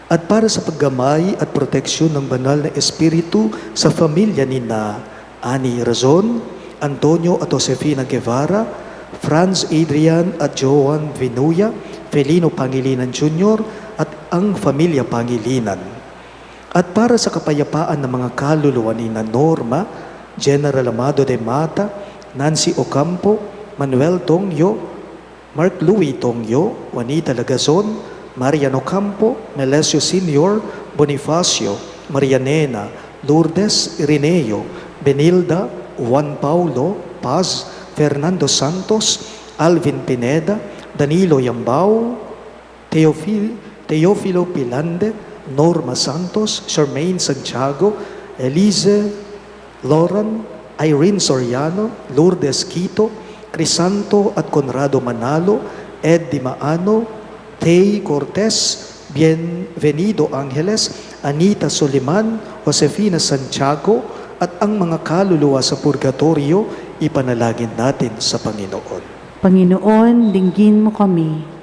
Speaker 4: At para sa paggamay at proteksyon ng banal na espiritu sa familia ni na Ani Razon, Antonio at Josefina Guevara, Franz Adrian at Joan Vinuya, Felino Pangilinan Jr. at ang familia Pangilinan. At para sa kapayapaan ng mga kaluluwa ni na Norma, General Amado de Mata, Nancy Ocampo, Manuel Tongyo, Mark Louis Tongyo, Juanita Lagazon, Mariano Campo, Melesio Senior, Bonifacio, Marianena, Lourdes Irineo, Benilda, Juan Paulo, Paz, Fernando Santos, Alvin Pineda, Danilo Yambao, Teofilo Pilande, Norma Santos, Charmaine Santiago, Elise Loran, Irene Soriano, Lourdes Quito, Crisanto at Conrado Manalo, Ed Di Maano, Tay Cortez, Bienvenido Angeles, Anita Soliman, Josefina Santiago, at ang mga kaluluwa sa purgatorio, ipanalangin natin sa Panginoon.
Speaker 1: Panginoon, dinggin mo kami.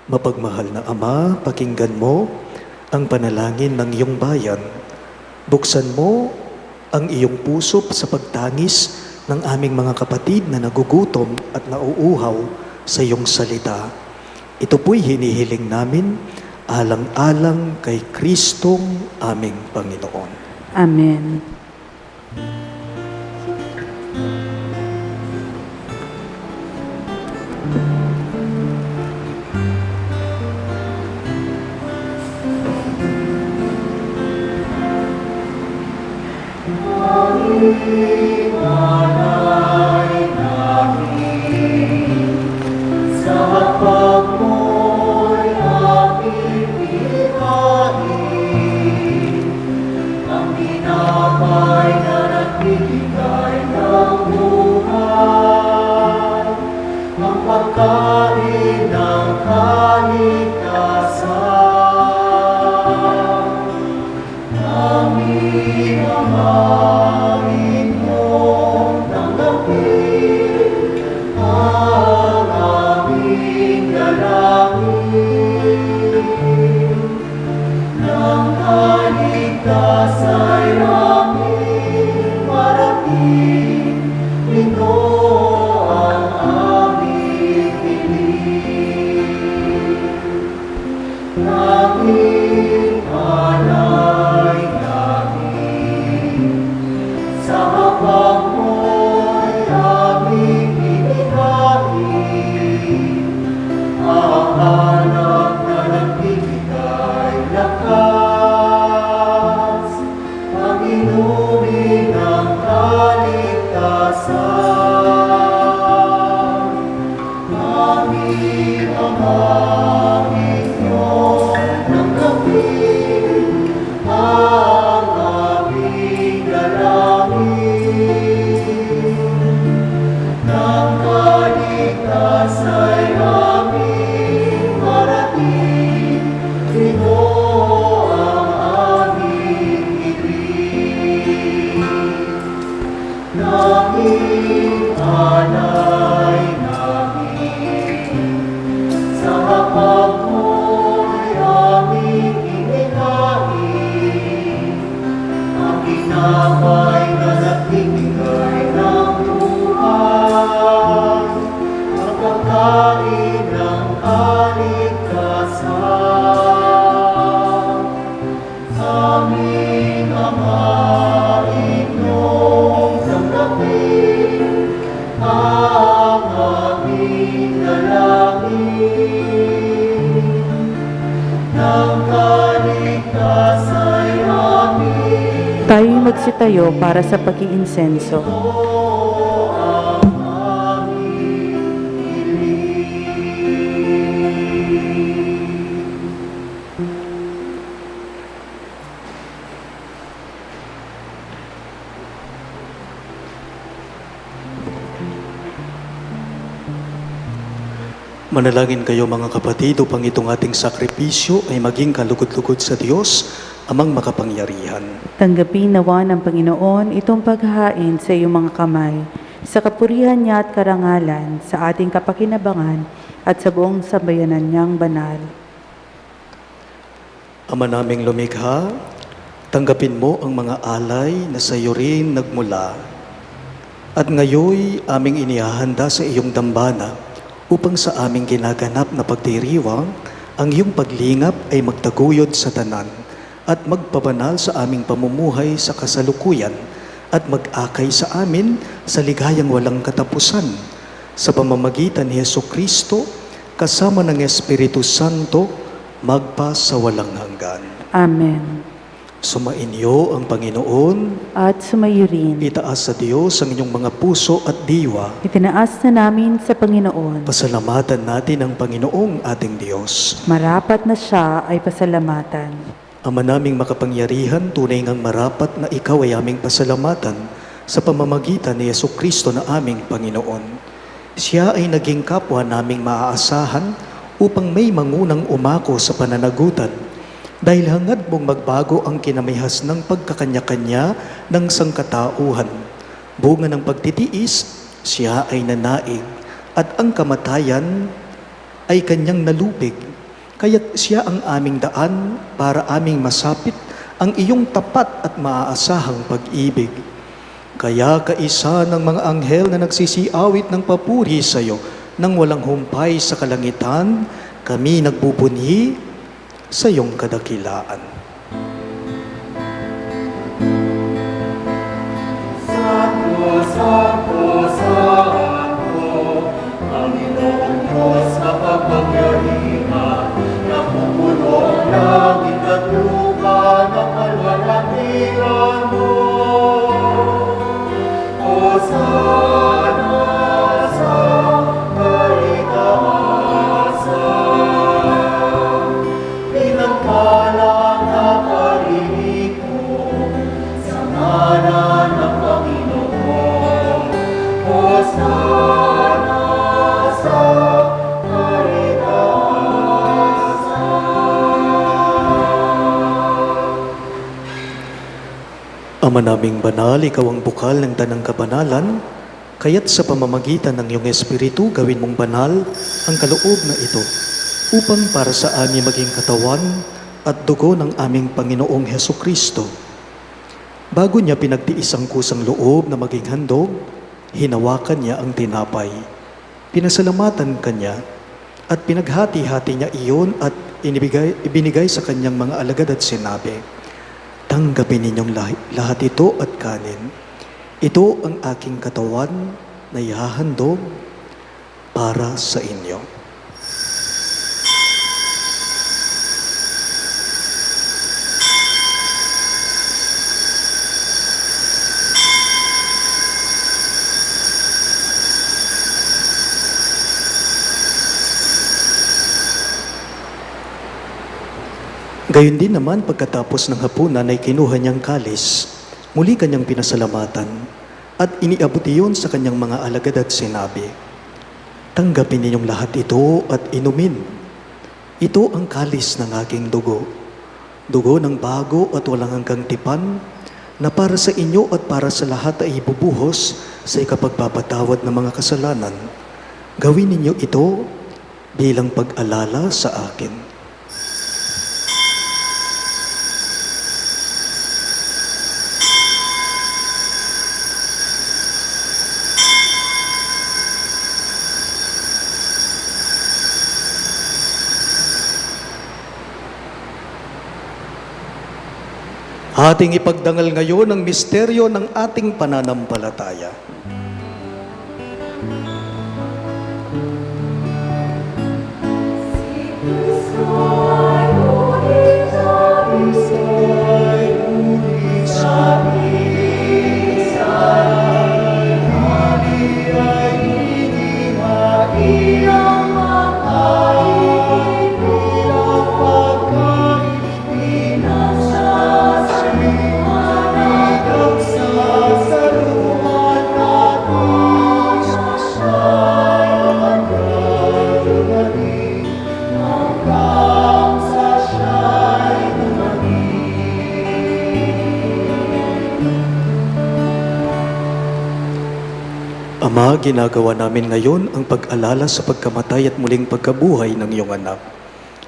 Speaker 4: Mapagmahal na Ama, pakinggan mo ang panalangin ng iyong bayan. Buksan mo ang iyong puso sa pagtangis ng aming mga kapatid na nagugutom at nauuhaw sa iyong salita. Ito po'y hinihiling namin alang-alang kay Kristong aming Panginoon.
Speaker 1: Amen.
Speaker 3: Sa hapag mo'y aming ihain, ang tinapay na nagbibigay ng buhay, ang pagkain ng kaligtasan. Aming amain mong tanggapin ang aming dalangin. Nang kaligtas ay aming marating, ito ang aming hiling. Naging alay namin, sa hapag mo'y aming inihain, ang anak na nagbibigay lakas, Panginoon ng kaligtasan. Aming Ama, inyong tanggapin ang aming dalangin. Nang kaligtas ay aming marating, ito ang aming hiling. Naging alay namin, sa hapag mo'y aming inihain, ang tinapay na nagbibigay ng buhay, ang pagkain ng kaligtasan. Aming Ama, inyong tanggapin ang aming dalangin. Nang kaligtas ay aming
Speaker 1: Tayo'y magsitayo para sa pag-iinsenso.
Speaker 3: ang aming hiling.
Speaker 4: Manalangin kayo mga kapatid upang itong ating sakripisyo ay maging kalugod-lugod sa Diyos, amang makapangyarihan.
Speaker 1: Tanggapin nawa ng Panginoon itong paghahain sa iyong mga kamay, sa kapurihan niya at karangalan, sa ating kapakinabangan at sa buong sambayanan niyang banal.
Speaker 4: Ama naming lumikha, tanggapin mo ang mga alay na sa iyo rin nagmula. At ngayoy aming inihahanda sa iyong dambana upang sa aming ginaganap na pagdiriwang, ang iyong paglingap ay magtaguyod sa tanan at magpabanal sa aming pamumuhay sa kasalukuyan at mag-akay sa amin sa ligayang walang katapusan sa pamamagitan ni Jesucristo kasama ng Espiritu Santo magpa sa walang hanggan.
Speaker 1: Amen.
Speaker 4: Sumainyo ang Panginoon,
Speaker 1: At sumayo rin.
Speaker 4: itaas sa Diyos ang inyong mga puso at diwa.
Speaker 1: Itinaas na namin sa Panginoon.
Speaker 4: Pasalamatan natin ang Panginoong ating Diyos.
Speaker 1: Marapat na siya ay pasalamatan.
Speaker 4: Ama naming makapangyarihan, tunay ngang marapat na ikaw ay aming pasalamatan sa pamamagitan ni Jesucristo na aming Panginoon. Siya ay naging kapwa naming maaasahan upang may mangunang umako sa pananagutan. Dahil hangad mong magbago ang kinamihas ng pagkakanya-kanya ng sangkatauhan. Bunga ng pagtitiis, siya ay nanaig, at ang kamatayan ay kanyang nalupig. Kaya't siya ang aming daan para aming masapit ang iyong tapat at maaasahang pag-ibig. Kaya kaisa ng mga anghel na nagsisiawit ng papuri sa iyo, nang walang humpay sa kalangitan, kami nagbubunyi sa iyong kadakilaan.
Speaker 3: Santo, Santo, Santo, Panginoon Diyos makapangyarihan, napupuno ang langit at lupa ng kalwalhatian mo. Hosana sa kaitaasan, pinagpalang na pag-ibig sa ngalan ng Panginoon. Hosana sa kaitaasan.
Speaker 4: Ama naming banal, ikaw ang bukal ng tanang kabanalan, kaya't sa pamamagitan ng iyong Espiritu, gawin mong banal ang kaloob na ito, upang para sa amin maging katawan at dugo ng aming Panginoong Heso Kristo. Bago niya pinagtiis ang kusang loob na maging handog, hinawakan niya ang tinapay. Pinasalamatan kanya at pinaghati-hati niya iyon at ibinigay sa kanyang mga alagad at sinabi, "Tanggapin ninyong lahat ito at kanin. Ito ang aking katawan na ihahandog para sa inyo." Gayon din naman pagkatapos ng hapunan ay kinuha niyang kalis, muli kanyang pinasalamatan, at iniabot iyon sa kanyang mga alagad at sinabi, "Tanggapin ninyong lahat ito at inumin. Ito ang kalis ng aking dugo, dugo ng bago at walang hanggang tipan, na para sa inyo at para sa lahat ay ibubuhos sa ikapagpapatawad ng mga kasalanan. Gawin ninyo ito bilang pag-alala sa akin." Ating ipagdangal ngayon ang misteryo ng ating pananampalataya. Ama, ginagawa namin ngayon ang pag-alala sa pagkamatay at muling pagkabuhay ng iyong anak.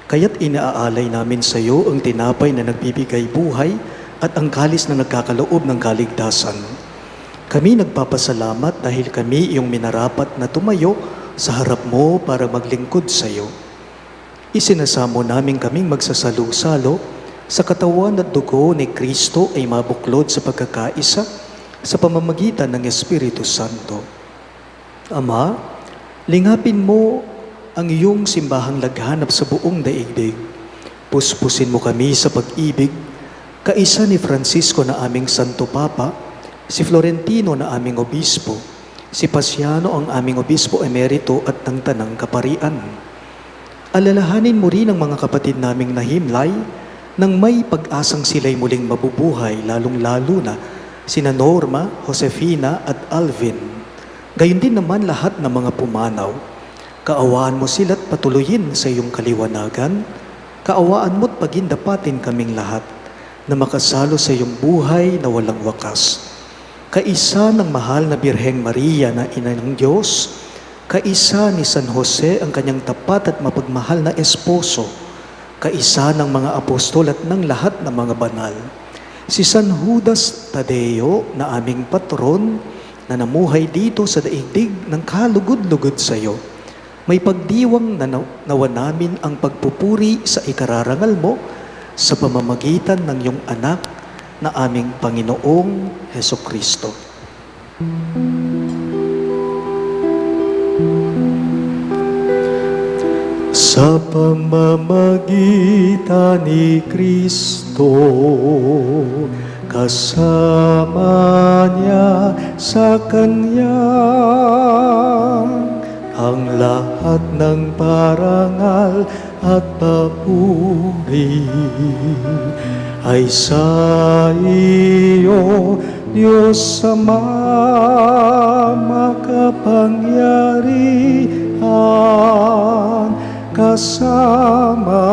Speaker 4: Kaya't inaalay namin sa iyo ang tinapay na nagbibigay buhay at ang kalis na nagkakaloob ng kaligtasan. Kami nagpapasalamat dahil kami iyong minarapat na tumayo sa harap mo para maglingkod sa iyo. Isinasamo namin kaming magsasalo-salo sa katawan at dugo ni Kristo ay mabuklod sa pagkakaisa sa pamamagitan ng Espiritu Santo. Ama, lingapin mo ang iyong simbahang laghanap sa buong daigdig. Puspusin mo kami sa pag-ibig, kaisa ni Francisco na aming Santo Papa, si Florentino na aming Obispo, si Pasiano ang aming Obispo Emerito at ng Tanang Kaparian. Alalahanin mo rin ang mga kapatid naming nahimlay nang may pag-asang sila'y muling mabubuhay, lalong-lalo na sina Norma, Josefina at Alvin. Gayon din naman lahat ng mga pumanaw. Kaawaan mo sila't patuloyin sa iyong kaliwanagan. Kaawaan mo't pagindapatin kaming lahat na makasalo sa iyong buhay na walang wakas. Kaisa ng mahal na Birheng Maria na Ina ng Diyos, kaisa ni San Jose ang kanyang tapat at mapagmahal na esposo, kaisa ng mga apostol at ng lahat ng mga banal, si San Judas Tadeo na aming patron na namuhay dito sa daigdig ng kalugod-lugod sa iyo. May pagdiwang na nawa namin ang pagpupuri sa ikararangal mo sa pamamagitan ng iyong anak na aming Panginoong Hesukristo. Sa pamamagitan ni Kristo, kasama niya sa Kanya, ang lahat ng parangal at papuri ay sa iyo, Diyos Ama makapangyarihan, kasama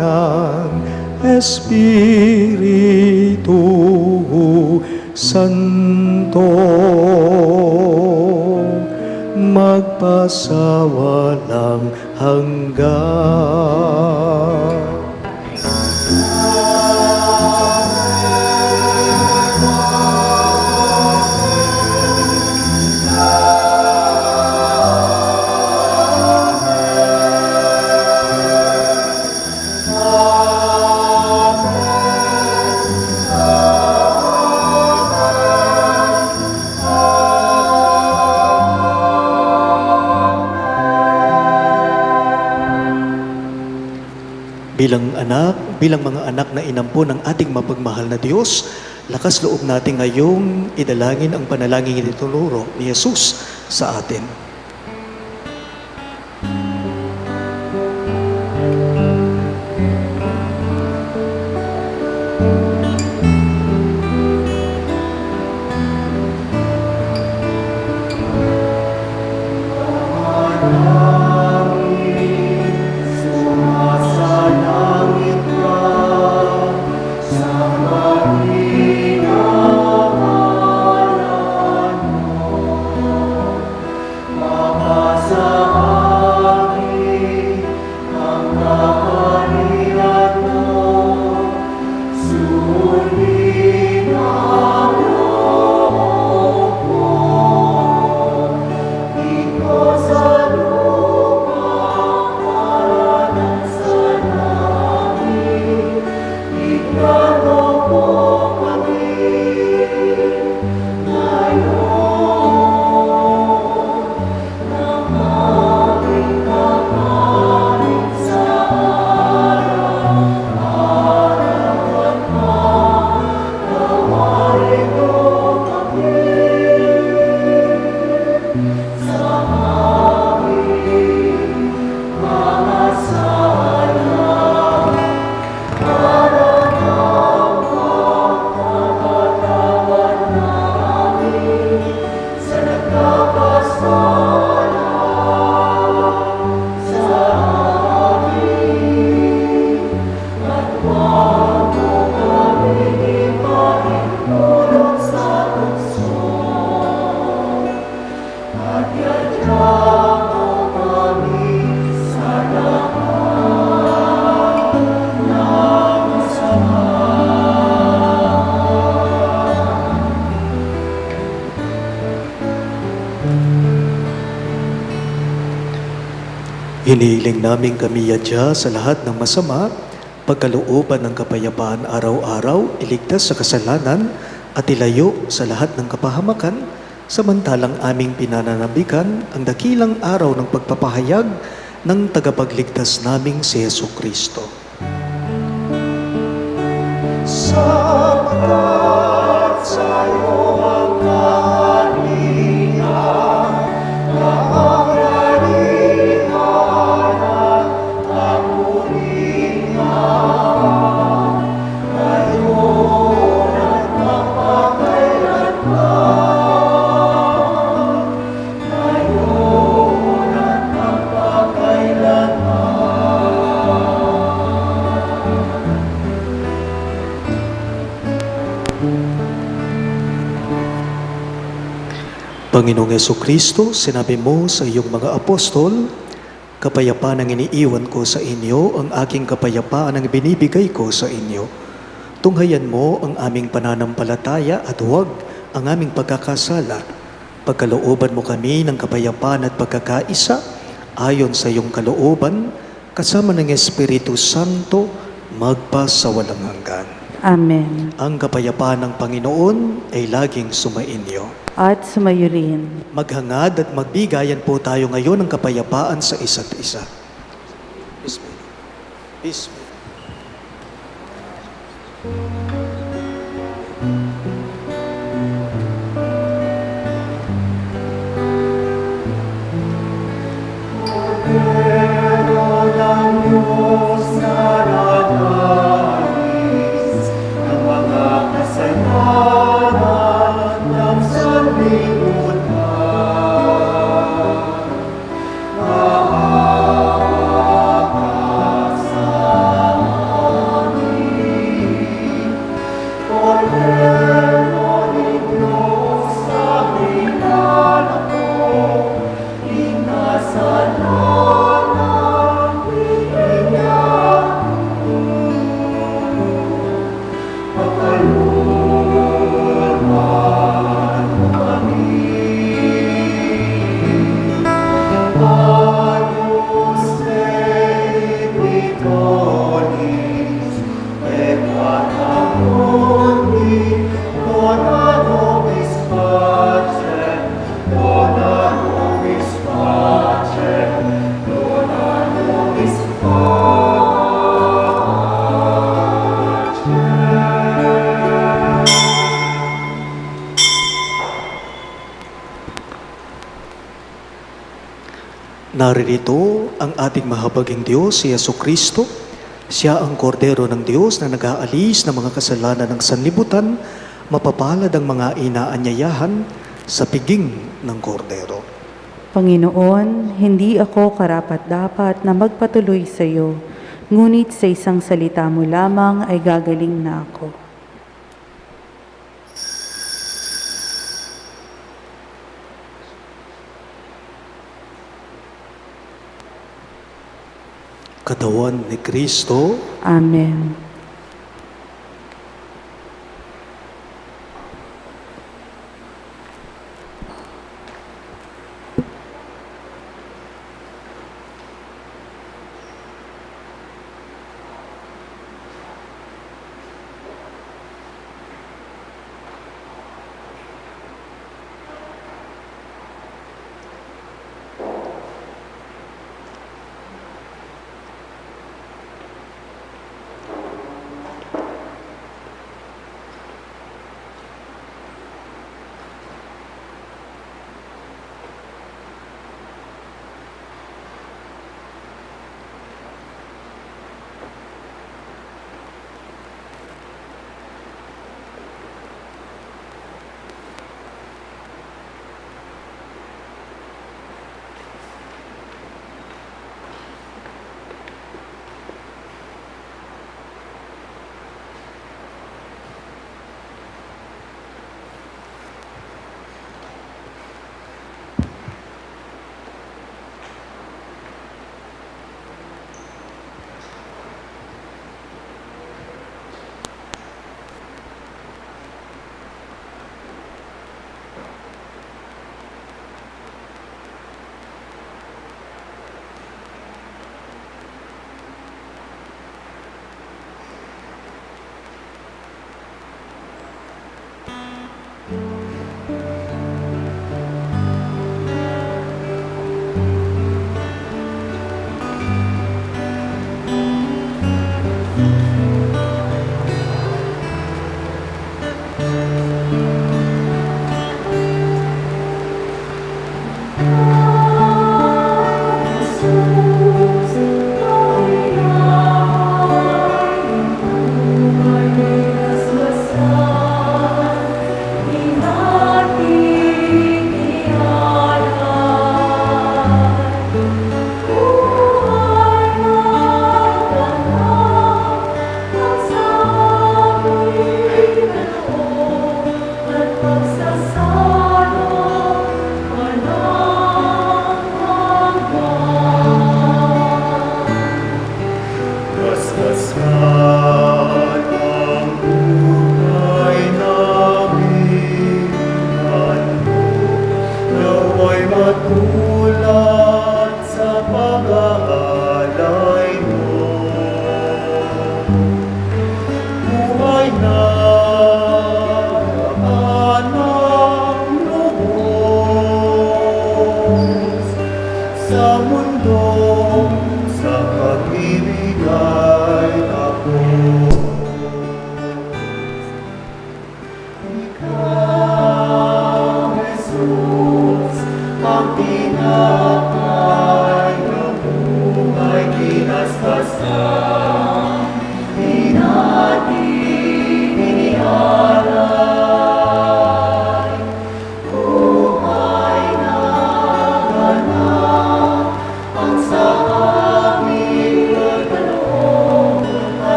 Speaker 4: ng Espiritu Santo, magpasawalang hanggan. Bilang mga anak na inampon ng ating mapagmahal na Diyos, lakas loob natin ngayong idalangin ang panalangin itinuro ni Jesus sa atin. Hinihiling namin kami yadya sa lahat ng masama, pagkalooban ng kapayapaan araw-araw, iligtas sa kasalanan at ilayo sa lahat ng kapahamakan, samantalang aming pinananabikan ang dakilang araw ng pagpapahayag ng tagapagligtas naming si Hesukristo.
Speaker 3: Sapagat sa'yo ang kaharian, kapangyarihan at kapurihan, ngayon at magpakailanman, ngayon at magpakailanman.
Speaker 4: Panginoong Hesukristo, sinabi mo sa iyong mga apostol, kapayapaan ang iniiwan ko sa inyo, ang aking kapayapaan ang binibigay ko sa inyo. Tunghayan mo ang aming pananampalataya at huwag ang aming pagkakasala. Pagkalooban mo kami ng kapayapaan at pagkakaisa ayon sa iyong kalooban, kasama ng Espiritu Santo, magpa sa walang hanggan.
Speaker 1: Amen.
Speaker 4: Ang kapayapaan ng Panginoon ay laging sumainyo.
Speaker 1: At sumayo rin.
Speaker 4: Maghangad at magbigayan po tayo ngayon ng kapayapaan sa isa't isa. Peace be. Peace be.
Speaker 3: Cordero ng Diyos na nanalis ng mga kasalanan ng sanlibutan. Maawa ka sa amin. Cordero ng Diyos na minalako, inasalanan iyan mo. Pagkalooban mo kami. Agnus Dei Victoris, peccata mundi, dona nobis pacem, dona nobis pacem, dona nobis pacem.
Speaker 4: Naririto ang ating mahabaging Diyos, si Jesucristo. Siya ang kordero ng Diyos na nag-aalis ng mga kasalanan ng sanlibutan. Mapapalad ang mga inaanyayahan sa piging ng kordero.
Speaker 1: Panginoon, hindi ako karapat-dapat na magpatuloy sa iyo, ngunit sa isang salita mo lamang ay gagaling na ako.
Speaker 4: Katawan ni Kristo,
Speaker 1: Amen.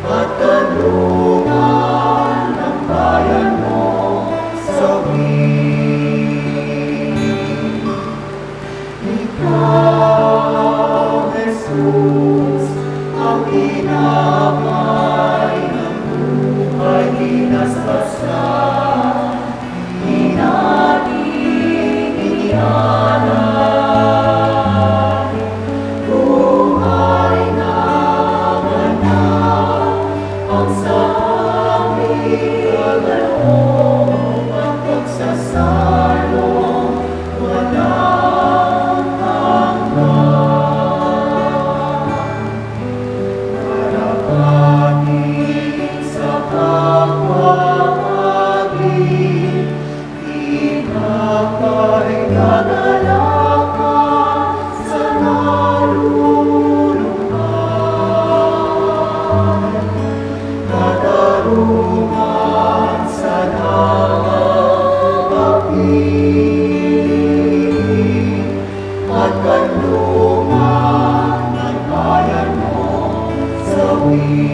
Speaker 3: at kanlungan ng bayan mo sawi. Ikaw, Jesus, ang inamay ng buhay, hinastas ka, di natin inialay. Buhay na ganap ang sa aming kaloob at pagsasalong walang hanggan. Karapatid sa kapwa-aging, tinapay kagalakan sa nalulungan. Katarungan sa nangangapi, at kanlungan ng bayan mo sawi.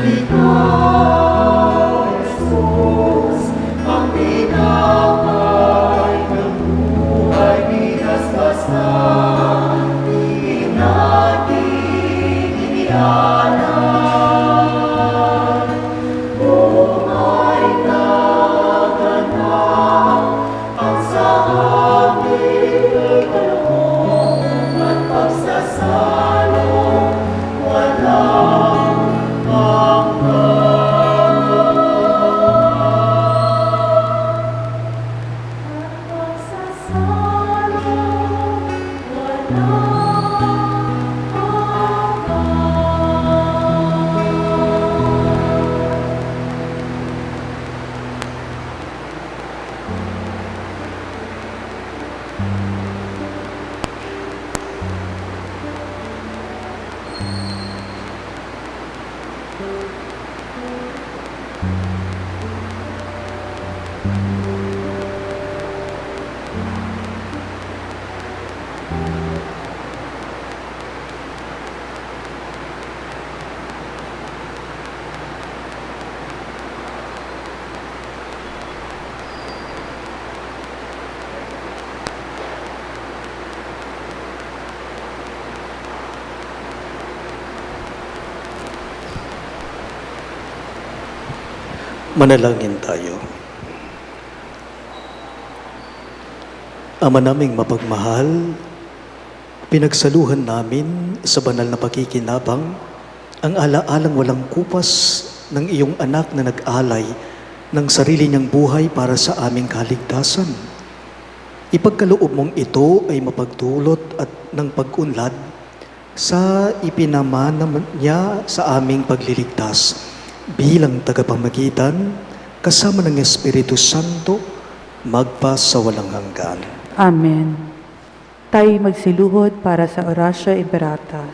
Speaker 3: Ikaw, Jesus, ang tinapay ng buhay, binastas na, di natin inialay. Buhay na ganap ang sa aming kaloob at pagsasalo walang hanggan. Pagsasalo walang
Speaker 4: Manalangin tayo. Ama naming mapagmahal, pinagsaluhan namin sa banal na pakikinabang ang alaalang walang kupas ng iyong anak na nag-alay ng sarili niyang buhay para sa aming kaligtasan. Ipagkaloob mong ito ay mapagdulot at ng pag-unlad sa ipinamana niya sa aming pagliligtas bilang tagapamagitan kasama ng Espiritu Santo magpa sa walang hanggan.
Speaker 1: Amen. Tayo magsiluhod para sa Orasio Imperata.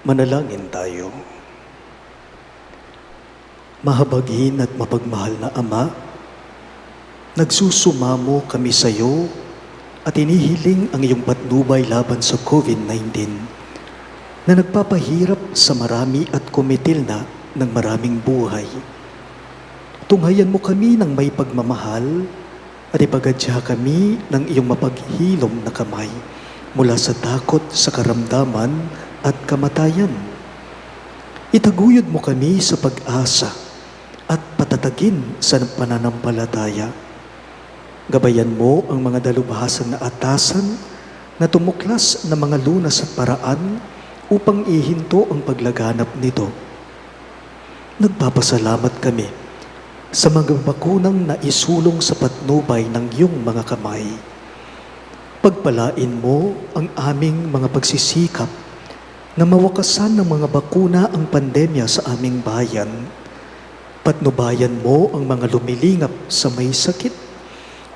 Speaker 4: Manalangin tayo. Mahabagin at mapagmahal na Ama, nagsusumamo kami sa iyo at inihiling ang iyong patnubay laban sa COVID-19 na nagpapahirap sa marami at kumitil na ng maraming buhay. Tunghayan mo kami ng may pagmamahal at ipagadya kami ng iyong mapaghilom na kamay mula sa takot sa karamdaman at kamatayan. Itaguyod mo kami sa pag-asa at patatagin sa pananampalataya. Gabayan mo ang mga dalubhasang na atasan na tumuklas na mga lunas at paraan upang ihinto ang paglaganap nito. Nagpapasalamat kami sa mga bakunang naisulong sa patnubay ng iyong mga kamay. Pagpalain mo ang aming mga pagsisikap na mawakasan ng mga bakuna ang pandemya sa aming bayan. Patnubayan mo ang mga lumilingap sa may sakit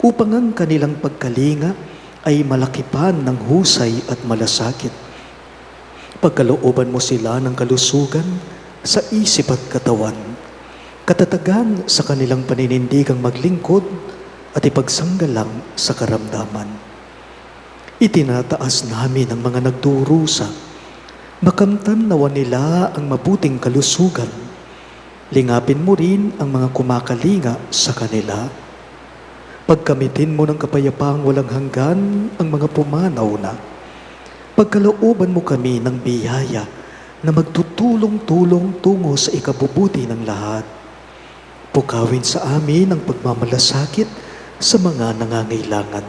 Speaker 4: upang ang kanilang pagkalinga ay malakipan ng husay at malasakit. Pagkalooban mo sila ng kalusugan sa isip at katawan, katatagan sa kanilang paninindigang maglingkod at ipagsanggalang sa karamdaman. Itinataas namin ang mga nagdurusa, makamtan nawa nila ang mabuting kalusugan. Lingapin mo rin ang mga kumakalinga sa kanila. Pagkamitin mo ng kapayapaang walang hanggan ang mga pumanaw na. Pagkalooban mo kami ng biyaya na magtutulong-tulong tungo sa ikabubuti ng lahat. Pukawin sa amin ang pagmamalasakit sa mga nangangailangan.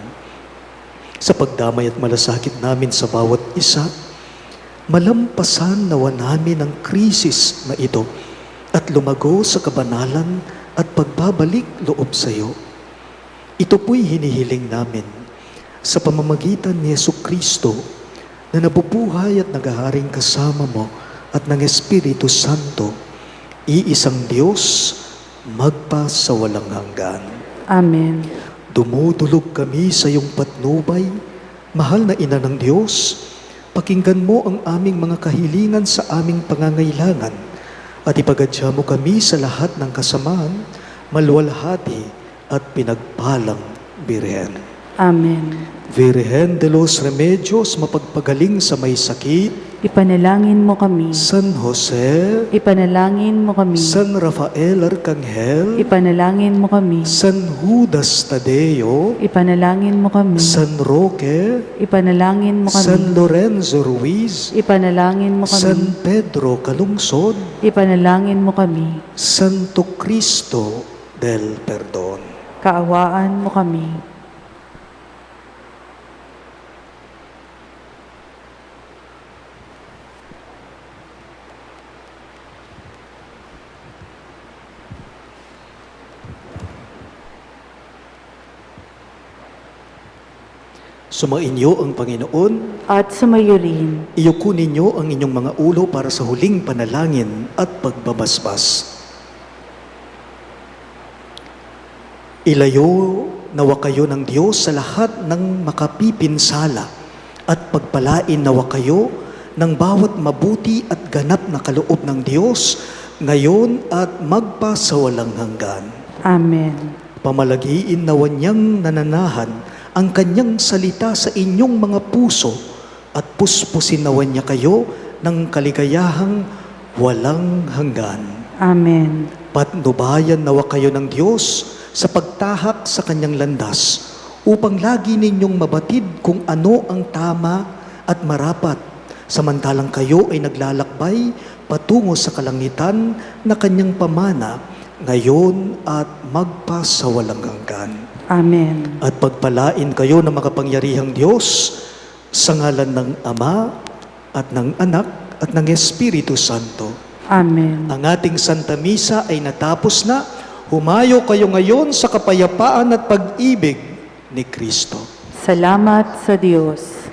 Speaker 4: Sa pagdamay at malasakit namin sa bawat isa, malampasan nawa namin ang krisis na ito at lumago sa kabanalan at pagbabalik loob sa iyo. Ito po'y hinihiling namin sa pamamagitan ni Jesucristo na nabubuhay at naghaharing kasama mo at ng Espiritu Santo, iisang Diyos, magpa sa walang hanggan.
Speaker 1: Amen.
Speaker 4: Dumudulog kami sa iyong patnubay, mahal na Ina ng Diyos. Pakinggan mo ang aming mga kahilingan sa aming pangangailangan at ipagadya mo kami sa lahat ng kasamahan, maluwalhati at pinagpalang Birhen.
Speaker 1: Amen.
Speaker 4: Virgen de los Remedios, mapagpagaling sa may sakit,
Speaker 1: Ipanalangin mo kami.
Speaker 4: San Jose,
Speaker 1: Ipanalangin mo kami.
Speaker 4: San Rafael Arcangel,
Speaker 1: Ipanalangin mo kami.
Speaker 4: San Judas Tadeo,
Speaker 1: Ipanalangin mo kami.
Speaker 4: San Roque,
Speaker 1: Ipanalangin mo
Speaker 4: San
Speaker 1: kami.
Speaker 4: Lorenzo Ruiz,
Speaker 1: Ipanalangin mo
Speaker 4: San
Speaker 1: kami.
Speaker 4: Pedro Calungsod,
Speaker 1: Ipanalangin mo kami.
Speaker 4: Santo Cristo del Perdon.
Speaker 1: Kaawaan mo kami.
Speaker 4: Sumainyo ang Panginoon,
Speaker 1: At sumayo rin.
Speaker 4: iyuko ninyo ang inyong mga ulo para sa huling panalangin at pagbabasbas. Ilayo nawa kayo ng Diyos sa lahat ng makapipinsala at pagpalain nawa kayo ng bawat mabuti at ganap na kaloob ng Diyos ngayon at magpa sa walang hanggan.
Speaker 1: Amen.
Speaker 4: Pamalagiin nawa niyang nananahan ang kanyang salita sa inyong mga puso at puspusin nawa niya kayo ng kaligayahang walang hanggan.
Speaker 1: Amen.
Speaker 4: Patnubayan nawa kayo ng Diyos sa pagtahak sa kanyang landas upang lagi ninyong mabatid kung ano ang tama at marapat, samantalang kayo ay naglalakbay patungo sa kalangitan na kanyang pamana ngayon at magpa sa walang hanggan.
Speaker 1: Amen.
Speaker 4: At pagpalain kayo ng makapangyarihang Diyos sa ngalan ng Ama at ng Anak at ng Espiritu Santo.
Speaker 1: Amen.
Speaker 4: Ang ating Santa Misa ay natapos na. Humayo kayo ngayon sa kapayapaan at pag-ibig ni Kristo.
Speaker 1: Salamat sa Diyos.